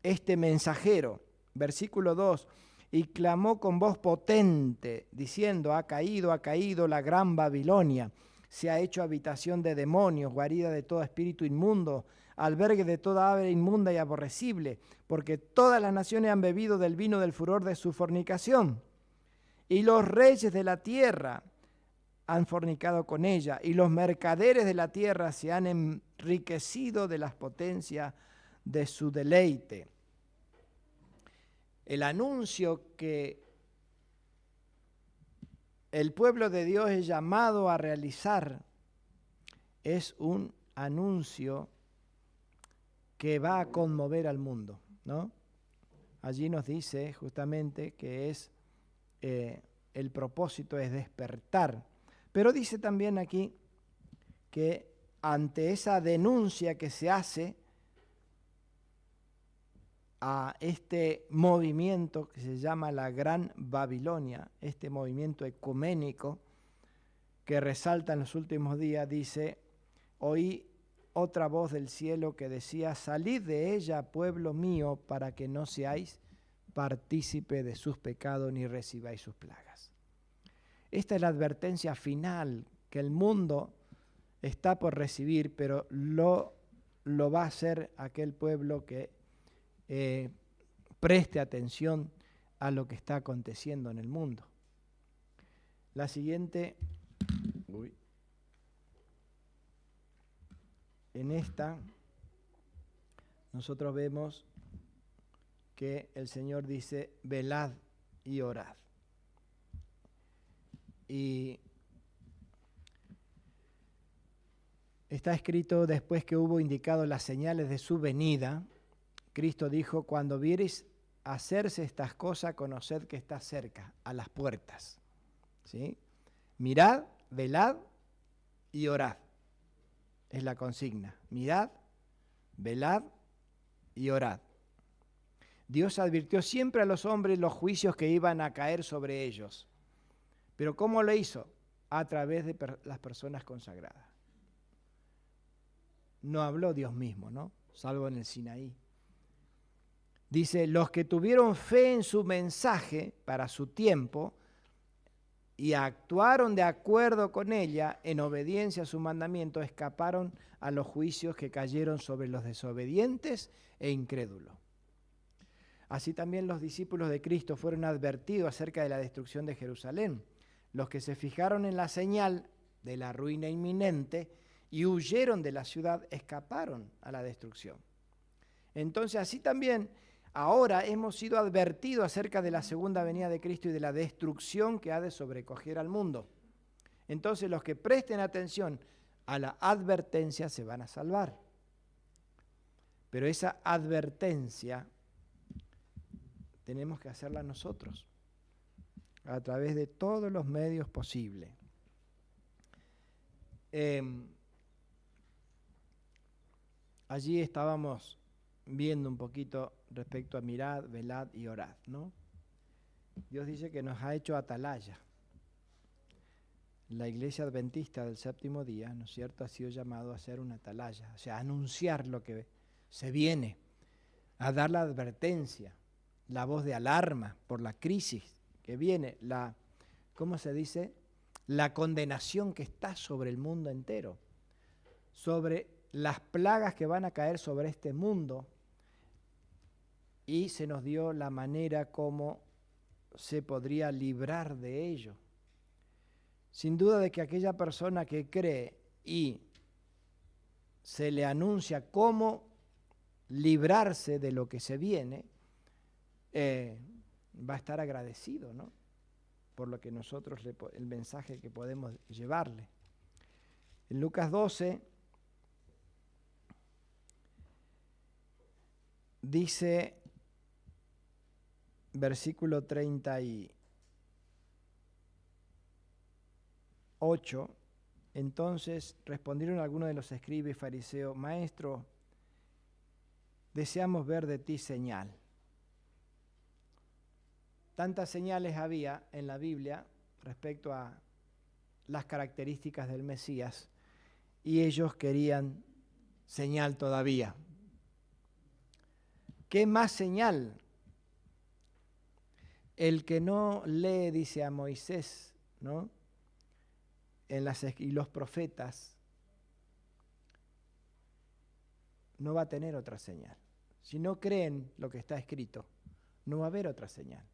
este mensajero? Versículo 2, y clamó con voz potente, diciendo: ha caído la gran Babilonia, se ha hecho habitación de demonios, guarida de todo espíritu inmundo, albergue de toda ave inmunda y aborrecible, porque todas las naciones han bebido del vino del furor de su fornicación. Y los reyes de la tierra han fornicado con ella, y los mercaderes de la tierra se han enriquecido de las potencias de su deleite. El anuncio que el pueblo de Dios es llamado a realizar es un anuncio que va a conmover al mundo, ¿no? Allí nos dice justamente que es el propósito es despertar. Pero dice también aquí que ante esa denuncia que se hace a este movimiento que se llama la Gran Babilonia, este movimiento ecuménico que resalta en los últimos días, dice: oí otra voz del cielo que decía: salid de ella, pueblo mío, para que no seáis partícipe de sus pecados ni recibáis sus plagas. Esta es la advertencia final que el mundo está por recibir, pero lo va a hacer aquel pueblo que preste atención a lo que está aconteciendo en el mundo. La siguiente, en esta nosotros vemos que el Señor dice: velad y orad. Y está escrito: después que hubo indicado las señales de su venida, Cristo dijo: cuando viereis hacerse estas cosas, conoced que está cerca, a las puertas. ¿Sí? Mirad, velad y orad. Es la consigna. Mirad, velad y orad. Dios advirtió siempre a los hombres los juicios que iban a caer sobre ellos. Pero ¿cómo lo hizo? A través de las personas consagradas. no habló Dios mismo, ¿no? Salvo en el Sinaí. Dice, los que tuvieron fe en su mensaje para su tiempo y actuaron de acuerdo con ella en obediencia a su mandamiento, escaparon a los juicios que cayeron sobre los desobedientes e incrédulos. Así también los discípulos de Cristo fueron advertidos acerca de la destrucción de Jerusalén. Los que se fijaron en la señal de la ruina inminente y huyeron de la ciudad, escaparon a la destrucción. Entonces, así también ahora hemos sido advertidos acerca de la segunda venida de Cristo y de la destrucción que ha de sobrecoger al mundo. Entonces, los que presten atención a la advertencia se van a salvar. Pero esa advertencia tenemos que hacerla nosotros, a través de todos los medios posibles. Allí estábamos viendo un poquito respecto a mirad, velad y orad, ¿no? Dios dice que nos ha hecho atalaya. La iglesia adventista del séptimo día, ¿no es cierto?, ha sido llamado a ser una atalaya, o sea, a anunciar lo que se viene, a dar la advertencia, la voz de alarma por la crisis que viene, ¿cómo se dice?, la condenación que está sobre el mundo entero, sobre las plagas que van a caer sobre este mundo, y se nos dio la manera como se podría librar de ello. Sin duda de que aquella persona que cree y se le anuncia cómo librarse de lo que se viene, va a estar agradecido, ¿no?, por lo que nosotros, el mensaje que podemos llevarle. En Lucas 12 dice, versículo 38, entonces respondieron algunos de los escribas y fariseos, Maestro, deseamos ver de ti señal. Tantas señales había en la Biblia respecto a las características del Mesías y ellos querían señal todavía. ¿Qué más señal? El que no lee, dice a Moisés, ¿no?, y los profetas, no va a tener otra señal. Si no creen lo que está escrito, no va a haber otra señal.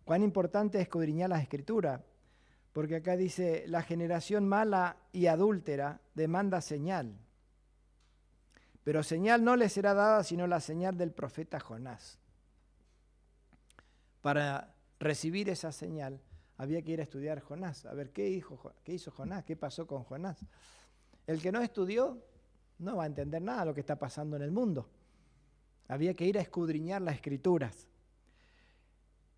Cuán importante es escudriñar las Escrituras, porque acá dice, la generación mala y adúltera demanda señal, pero señal no le será dada sino la señal del profeta Jonás. Para recibir esa señal había que ir a estudiar Jonás, a ver qué hizo Jonás, qué pasó con Jonás. El que no estudió no va a entender nada de lo que está pasando en el mundo. Había que ir a escudriñar las Escrituras.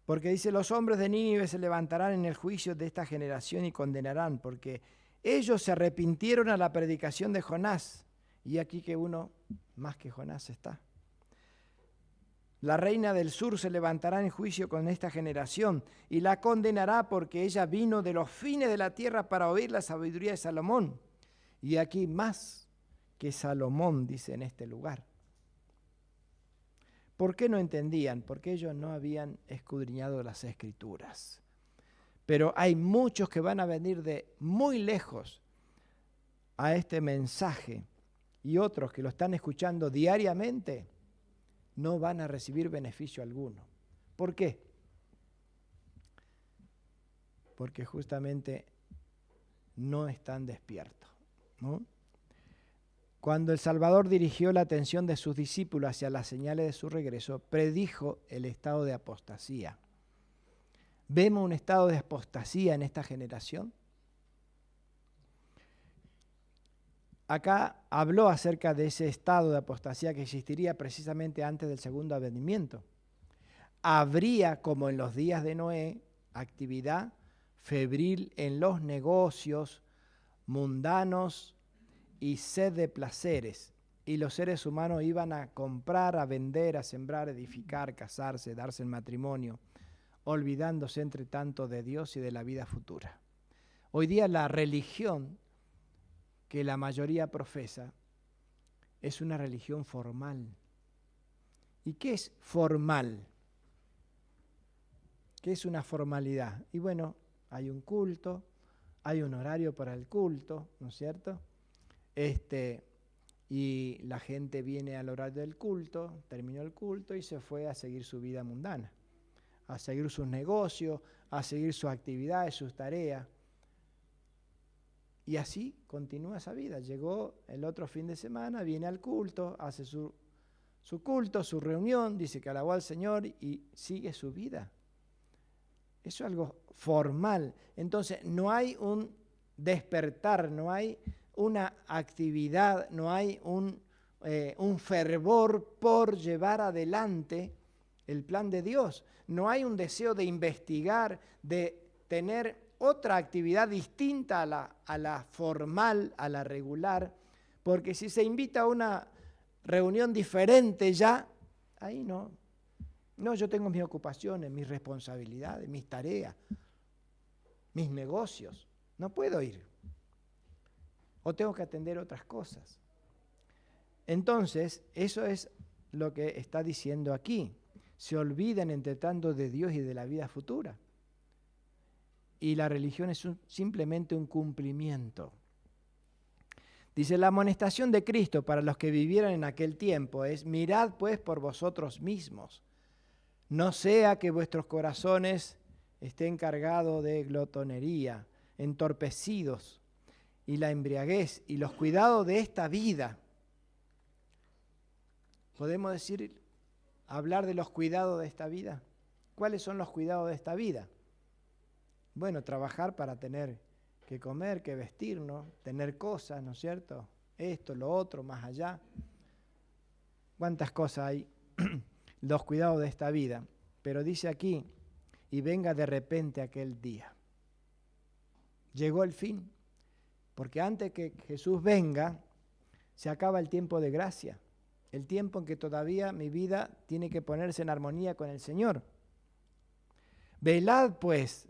Porque dice, los hombres de Nínive se levantarán en el juicio de esta generación y condenarán, porque ellos se arrepintieron a la predicación de Jonás. Y aquí que uno más que Jonás está. La reina del sur se levantará en juicio con esta generación y la condenará porque ella vino de los fines de la tierra para oír la sabiduría de Salomón. Y aquí más que Salomón, dice en este lugar. ¿Por qué no entendían? Porque ellos no habían escudriñado las Escrituras. Pero hay muchos que van a venir de muy lejos a este mensaje y otros que lo están escuchando diariamente no van a recibir beneficio alguno. ¿Por qué? Porque justamente no están despiertos, ¿no? Cuando el Salvador dirigió la atención de sus discípulos hacia las señales de su regreso, predijo el estado de apostasía. ¿Vemos un estado de apostasía en esta generación? Acá habló acerca de ese estado de apostasía que existiría precisamente antes del segundo advenimiento. Habría, como en los días de Noé, actividad febril en los negocios mundanos y sed de placeres, y los seres humanos iban a comprar, a vender, a sembrar, a edificar, casarse, darse en matrimonio, olvidándose entre tanto de Dios y de la vida futura. Hoy día la religión que la mayoría profesa es una religión formal. ¿Y qué es formal? ¿Qué es una formalidad? Y bueno, hay un culto, hay un horario para el culto, ¿no es cierto? Y la gente viene al horario del culto, terminó el culto y se fue a seguir su vida mundana, a seguir sus negocios, a seguir sus actividades, sus tareas. Y así continúa esa vida. Llegó el otro fin de semana, viene al culto, hace su culto, su reunión, dice que alabó al Señor y sigue su vida. Eso es algo formal. Entonces no hay un despertar, no hay una actividad, no hay un fervor por llevar adelante el plan de Dios. No hay un deseo de investigar, de tener otra actividad distinta a la formal, a la regular, porque si se invita a una reunión diferente ya, ahí no. No, yo tengo mis ocupaciones, mis responsabilidades, mis tareas, mis negocios. No puedo ir. O tengo que atender otras cosas. Entonces, eso es lo que está diciendo aquí. Se olvidan entre tanto de Dios y de la vida futura. Y la religión es simplemente un cumplimiento. Dice, la amonestación de Cristo para los que vivieran en aquel tiempo es: mirad pues por vosotros mismos. No sea que vuestros corazones estén cargados de glotonería, entorpecidos, y la embriaguez y los cuidados de esta vida. ¿Podemos decir, hablar de los cuidados de esta vida? ¿Cuáles son los cuidados de esta vida? Bueno, trabajar para tener que comer, que vestirnos, tener cosas, ¿no es cierto? Esto, lo otro, más allá. ¿Cuántas cosas hay? Los cuidados de esta vida. Pero dice aquí, y venga de repente aquel día. Llegó el fin, porque antes que Jesús venga, se acaba el tiempo de gracia, el tiempo en que todavía mi vida tiene que ponerse en armonía con el Señor. Velad pues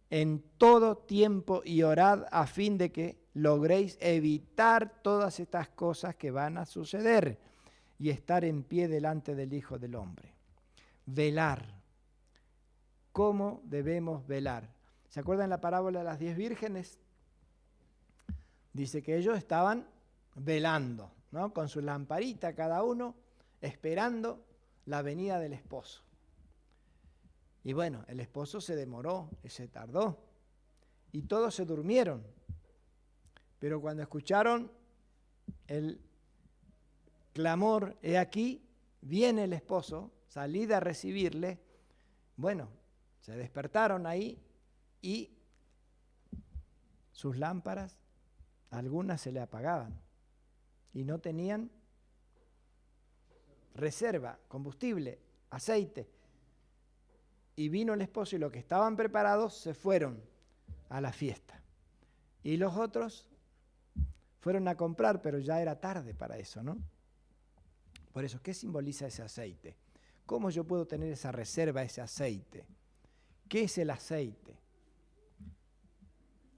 en todo tiempo y orad a fin de que logréis evitar todas estas cosas que van a suceder y estar en pie delante del Hijo del Hombre. Velar. ¿Cómo debemos velar? ¿Se acuerdan la parábola de las 10 vírgenes? Dice que ellos estaban velando, ¿no? Con su lamparita cada uno, esperando la venida del esposo. Y bueno, el esposo se demoró, se tardó, y todos se durmieron. Pero cuando escucharon el clamor, he aquí, viene el esposo, salid a recibirle, bueno, se despertaron ahí y sus lámparas, algunas se le apagaban y no tenían reserva, combustible, aceite. Y vino el esposo y los que estaban preparados se fueron a la fiesta. Y los otros fueron a comprar, pero ya era tarde para eso, ¿no? Por eso, ¿qué simboliza ese aceite? ¿Cómo yo puedo tener esa reserva, ese aceite? ¿Qué es el aceite?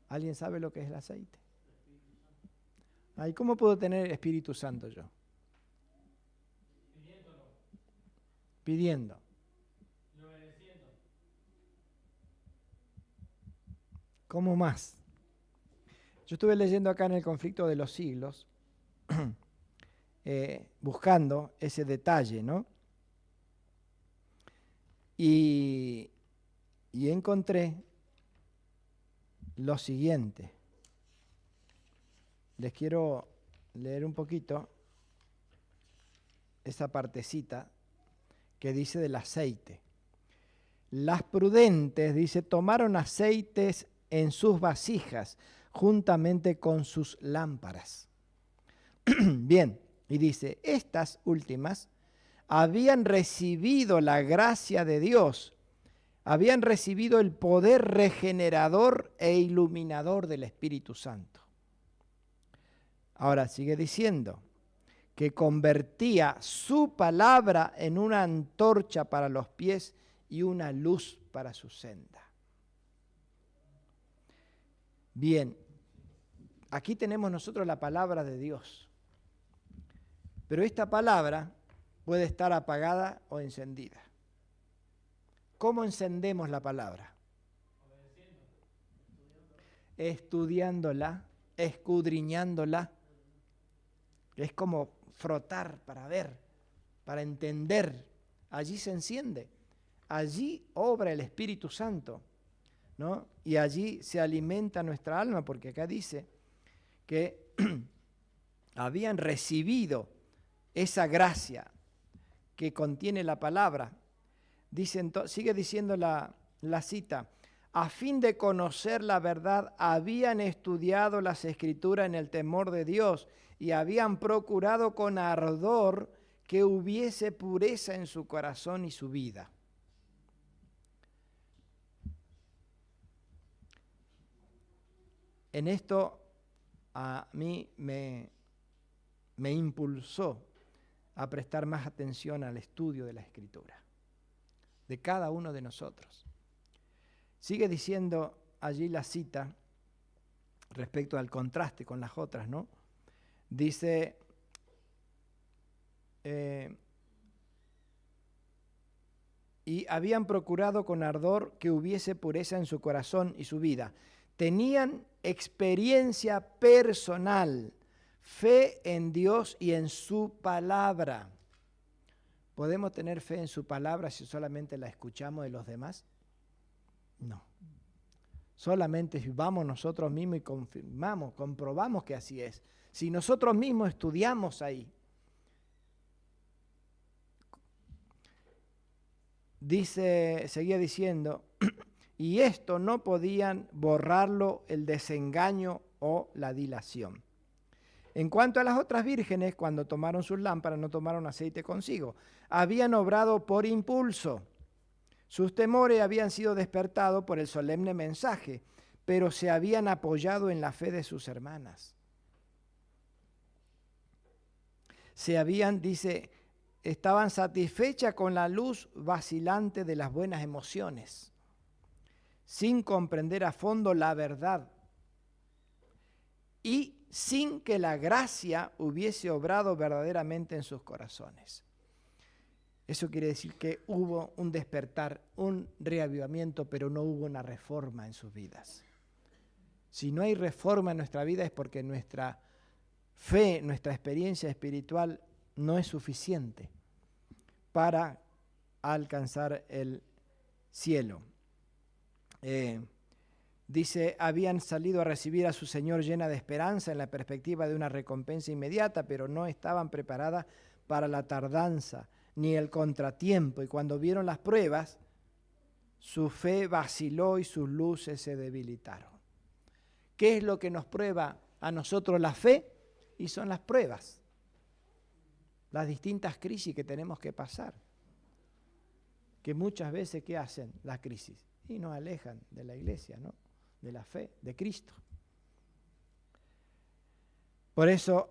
¿Alguien sabe lo que es el aceite? Ay, ¿cómo puedo tener el Espíritu Santo yo? Pidiendo. ¿Cómo más? Yo estuve leyendo acá en el Conflicto de los Siglos, buscando ese detalle, ¿no? Y encontré lo siguiente. Les quiero leer un poquito esa partecita que dice del aceite. Las prudentes, dice, tomaron aceites en sus vasijas, juntamente con sus lámparas. Bien, y dice, estas últimas habían recibido la gracia de Dios, habían recibido el poder regenerador e iluminador del Espíritu Santo. Ahora sigue diciendo que convertía su palabra en una antorcha para los pies y una luz para su senda. Bien, aquí tenemos nosotros la palabra de Dios. Pero esta palabra puede estar apagada o encendida. ¿Cómo encendemos la palabra? Estudiándola, escudriñándola. Es como frotar para ver, para entender. Allí se enciende. Allí obra el Espíritu Santo, ¿no? Y allí se alimenta nuestra alma, porque acá dice que habían recibido esa gracia que contiene la palabra. Sigue diciendo la cita, a fin de conocer la verdad, habían estudiado las Escrituras en el temor de Dios y habían procurado con ardor que hubiese pureza en su corazón y su vida. En esto a mí me impulsó a prestar más atención al estudio de la Escritura, de cada uno de nosotros. Sigue diciendo allí la cita respecto al contraste con las otras, ¿no? Dice, y habían procurado con ardor que hubiese pureza en su corazón y su vida. Tenían experiencia personal, fe en Dios y en su palabra. ¿Podemos tener fe en su palabra si solamente la escuchamos de los demás? No. Solamente si vamos nosotros mismos y confirmamos, comprobamos que así es. Si nosotros mismos estudiamos ahí. Seguía diciendo, y esto no podían borrarlo el desengaño o la dilación. En cuanto a las otras vírgenes, cuando tomaron sus lámparas, no tomaron aceite consigo. Habían obrado por impulso. Sus temores habían sido despertados por el solemne mensaje, pero se habían apoyado en la fe de sus hermanas. Estaban satisfechas con la luz vacilante de las buenas emociones, sin comprender a fondo la verdad y sin que la gracia hubiese obrado verdaderamente en sus corazones. Eso quiere decir que hubo un despertar, un reavivamiento, pero no hubo una reforma en sus vidas. Si no hay reforma en nuestra vida es porque nuestra fe, nuestra experiencia espiritual no es suficiente para alcanzar el cielo. Dice, habían salido a recibir a su Señor llena de esperanza en la perspectiva de una recompensa inmediata, pero no estaban preparadas para la tardanza ni el contratiempo. Y cuando vieron las pruebas, su fe vaciló y sus luces se debilitaron. ¿Qué es lo que nos prueba a nosotros la fe? Y son las pruebas, las distintas crisis que tenemos que pasar. Que muchas veces, ¿qué hacen las crisis? Y nos alejan de la iglesia, ¿no? De la fe, de Cristo. Por eso,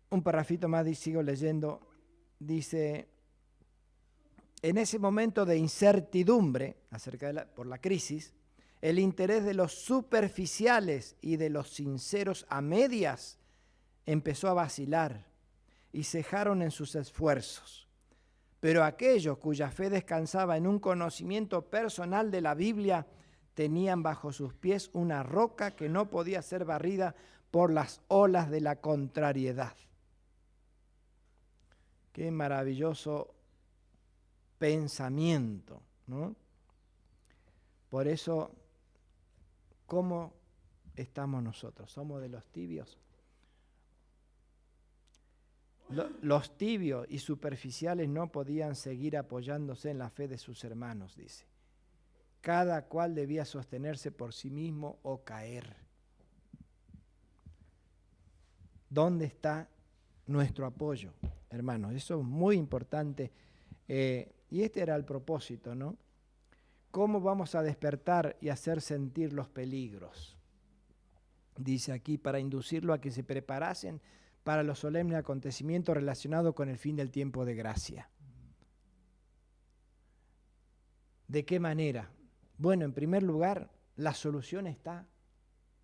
un parrafito más, sigo leyendo, dice, en ese momento de incertidumbre por la crisis, el interés de los superficiales y de los sinceros a medias empezó a vacilar y cejaron en sus esfuerzos. Pero aquellos cuya fe descansaba en un conocimiento personal de la Biblia tenían bajo sus pies una roca que no podía ser barrida por las olas de la contrariedad. Qué maravilloso pensamiento, ¿no? Por eso, ¿cómo estamos nosotros? ¿Somos de los tibios? Los tibios y superficiales no podían seguir apoyándose en la fe de sus hermanos, dice. Cada cual debía sostenerse por sí mismo o caer. ¿Dónde está nuestro apoyo, hermanos? Eso es muy importante. Y este era el propósito, ¿no? ¿Cómo vamos a despertar y hacer sentir los peligros? Dice aquí, para inducirlo a que se preparasen para los solemnes acontecimientos relacionados con el fin del tiempo de gracia. ¿De qué manera? Bueno, en primer lugar, la solución está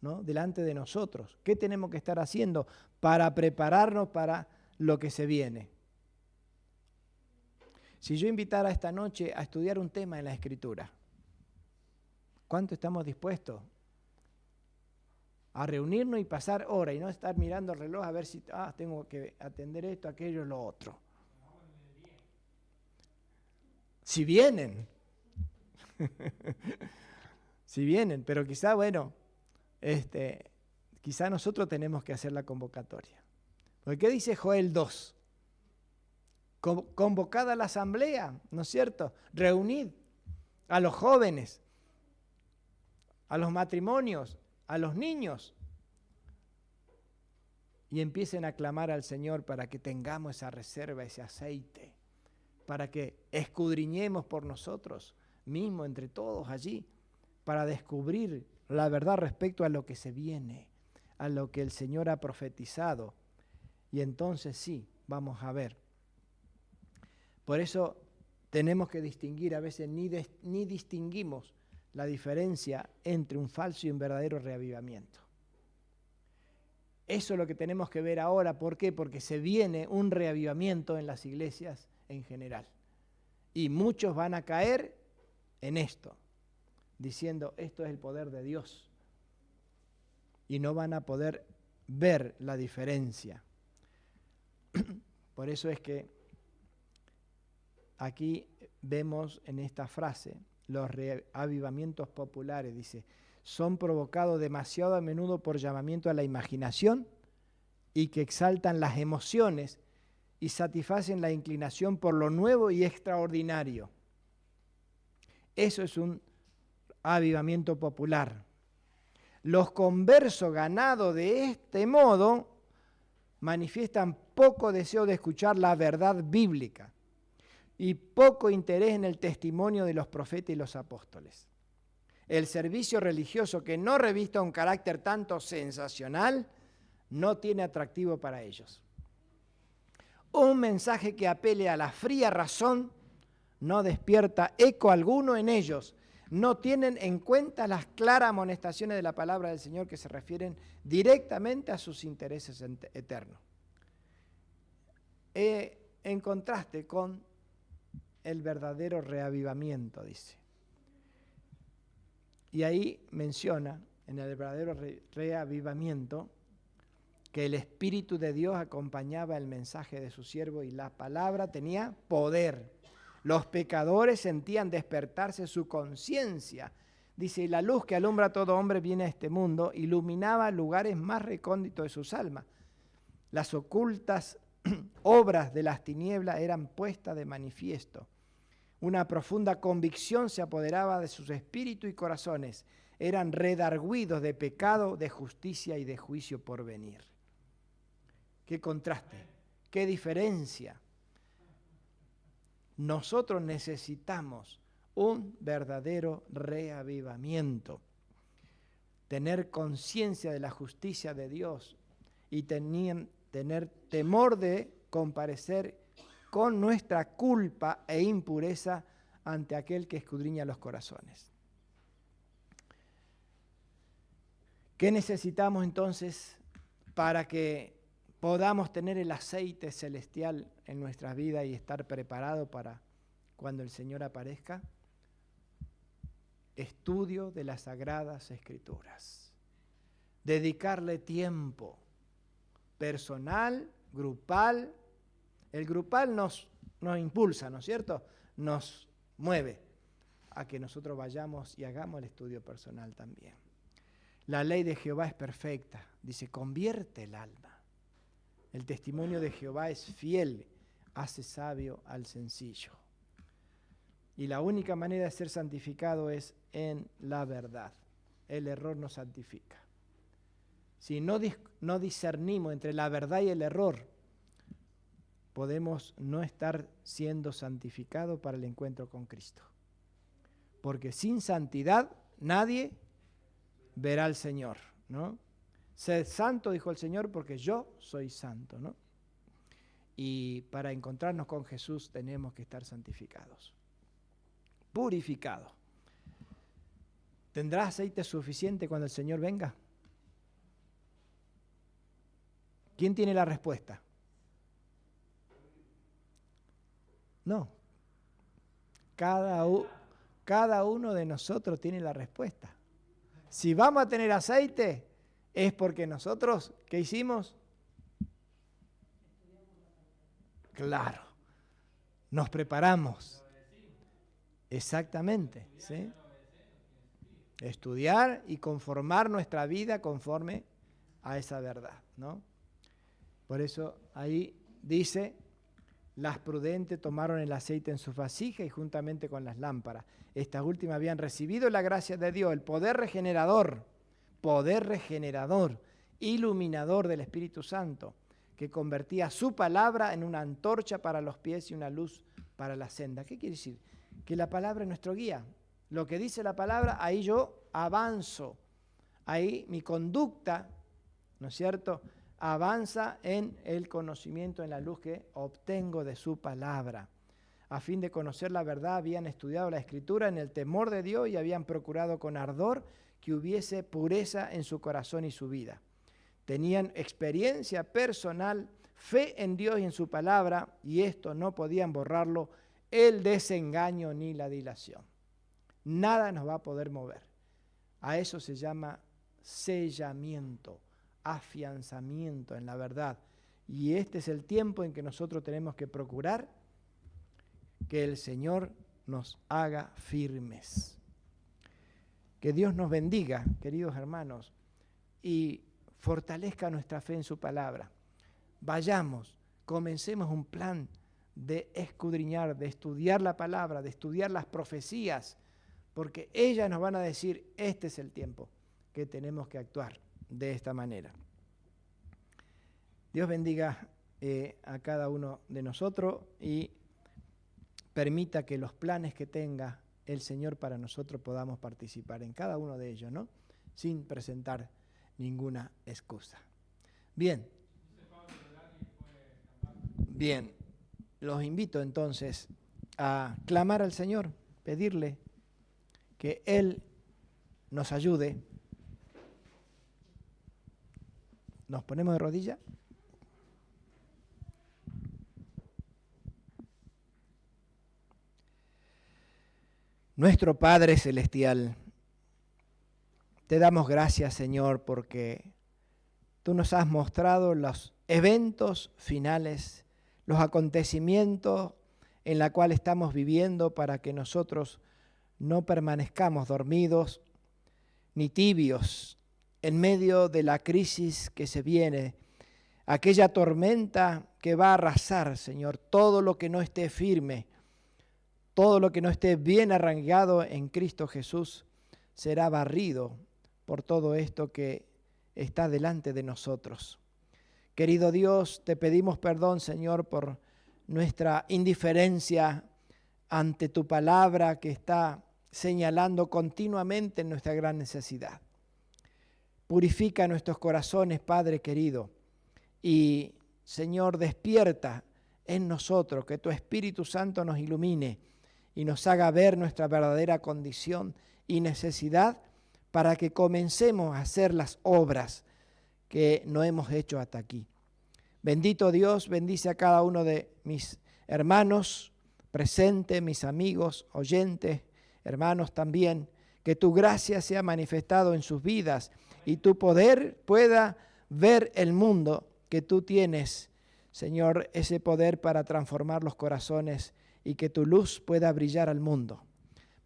¿no?, delante de nosotros. ¿Qué tenemos que estar haciendo para prepararnos para lo que se viene? Si yo invitara esta noche a estudiar un tema en la Escritura, ¿cuánto estamos dispuestos a reunirnos y pasar horas y no estar mirando el reloj a ver si tengo que atender esto, aquello, lo otro? Si vienen, si vienen, pero quizá, bueno, quizá nosotros tenemos que hacer la convocatoria. Porque ¿qué dice Joel 2? Convocada la asamblea, ¿no es cierto? Reunid a los jóvenes, a los matrimonios, a los niños, y empiecen a clamar al Señor para que tengamos esa reserva, ese aceite, para que escudriñemos por nosotros mismos, entre todos allí, para descubrir la verdad respecto a lo que se viene, a lo que el Señor ha profetizado. Y entonces sí, vamos a ver. Por eso tenemos que distinguir, a veces ni distinguimos la diferencia entre un falso y un verdadero reavivamiento. Eso es lo que tenemos que ver ahora. ¿Por qué? Porque se viene un reavivamiento en las iglesias en general. Y muchos van a caer en esto, diciendo, esto es el poder de Dios. Y no van a poder ver la diferencia. Por eso es que aquí vemos en esta frase los reavivamientos populares, dice, son provocados demasiado a menudo por llamamiento a la imaginación y que exaltan las emociones y satisfacen la inclinación por lo nuevo y extraordinario. Eso es un avivamiento popular. Los conversos ganados de este modo manifiestan poco deseo de escuchar la verdad bíblica y poco interés en el testimonio de los profetas y los apóstoles. El servicio religioso que no revista un carácter tanto sensacional no tiene atractivo para ellos. Un mensaje que apele a la fría razón no despierta eco alguno en ellos. No tienen en cuenta las claras amonestaciones de la palabra del Señor que se refieren directamente a sus intereses eternos. En contraste con el verdadero reavivamiento, dice. Y ahí menciona, en el verdadero reavivamiento, que el Espíritu de Dios acompañaba el mensaje de su siervo y la palabra tenía poder. Los pecadores sentían despertarse su conciencia. Dice, y la luz que alumbra a todo hombre viene a este mundo, iluminaba lugares más recónditos de sus almas. Las ocultas obras de las tinieblas eran puestas de manifiesto. Una profunda convicción se apoderaba de sus espíritus y corazones. Eran redargüidos de pecado, de justicia y de juicio por venir. Qué contraste, qué diferencia. Nosotros necesitamos un verdadero reavivamiento. Tener conciencia de la justicia de Dios y tener temor de comparecer con nuestra culpa e impureza ante aquel que escudriña los corazones. ¿Qué necesitamos entonces para que podamos tener el aceite celestial en nuestras vidas y estar preparados para cuando el Señor aparezca? Estudio de las Sagradas Escrituras. Dedicarle tiempo personal, grupal. El grupal nos impulsa, ¿no es cierto? Nos mueve a que nosotros vayamos y hagamos el estudio personal también. La ley de Jehová es perfecta, dice, convierte el alma. El testimonio de Jehová es fiel, hace sabio al sencillo. Y la única manera de ser santificado es en la verdad. El error nos santifica. Si no discernimos entre la verdad y el error, podemos no estar siendo santificados para el encuentro con Cristo. Porque sin santidad nadie verá al Señor, ¿no? Sed santo, dijo el Señor, porque yo soy santo, ¿no? Y para encontrarnos con Jesús tenemos que estar santificados, purificados. ¿Tendrá aceite suficiente cuando el Señor venga? ¿Quién tiene la respuesta? No. Cada uno de nosotros tiene la respuesta. Si vamos a tener aceite, es porque nosotros, ¿qué hicimos? Claro, nos preparamos. Exactamente, ¿sí? Estudiar y conformar nuestra vida conforme a esa verdad, ¿no? Por eso ahí dice, las prudentes tomaron el aceite en su vasija y juntamente con las lámparas. Estas últimas habían recibido la gracia de Dios, el poder regenerador, iluminador del Espíritu Santo, que convertía su palabra en una antorcha para los pies y una luz para la senda. ¿Qué quiere decir? Que la palabra es nuestro guía. Lo que dice la palabra, ahí yo avanzo. Ahí mi conducta, ¿no es cierto?, avanza en el conocimiento, en la luz que obtengo de su palabra. A fin de conocer la verdad, habían estudiado la Escritura en el temor de Dios y habían procurado con ardor que hubiese pureza en su corazón y su vida. Tenían experiencia personal, fe en Dios y en su palabra, y esto no podían borrarlo, el desengaño ni la dilación. Nada nos va a poder mover. A eso se llama sellamiento, afianzamiento en la verdad. Y este es el tiempo en que nosotros tenemos que procurar que el Señor nos haga firmes. Que Dios nos bendiga, queridos hermanos, y fortalezca nuestra fe en su palabra. Vayamos, comencemos un plan de escudriñar, de estudiar la palabra, de estudiar las profecías, porque ellas nos van a decir, este es el tiempo que tenemos que actuar de esta manera. Dios bendiga a cada uno de nosotros y permita que los planes que tenga el Señor para nosotros podamos participar en cada uno de ellos, ¿no? Sin presentar ninguna excusa. Bien. Bien. Los invito entonces a clamar al Señor, pedirle que Él nos ayude. ¿Nos ponemos de rodillas? Nuestro Padre Celestial, te damos gracias, Señor, porque tú nos has mostrado los eventos finales, los acontecimientos en los cuales estamos viviendo para que nosotros no permanezcamos dormidos ni tibios en medio de la crisis que se viene, aquella tormenta que va a arrasar, Señor, todo lo que no esté firme, todo lo que no esté bien arraigado en Cristo Jesús será barrido por todo esto que está delante de nosotros. Querido Dios, te pedimos perdón, Señor, por nuestra indiferencia ante tu palabra que está señalando continuamente nuestra gran necesidad. Purifica nuestros corazones, Padre querido, y, Señor, despierta en nosotros, que tu Espíritu Santo nos ilumine y nos haga ver nuestra verdadera condición y necesidad para que comencemos a hacer las obras que no hemos hecho hasta aquí. Bendito Dios, bendice a cada uno de mis hermanos presentes, mis amigos, oyentes, hermanos también, que tu gracia sea manifestado en sus vidas y tu poder pueda ver el mundo que tú tienes, Señor, ese poder para transformar los corazones y que tu luz pueda brillar al mundo.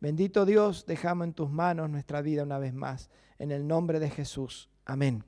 Bendito Dios, dejamos en tus manos nuestra vida una vez más. En el nombre de Jesús. Amén.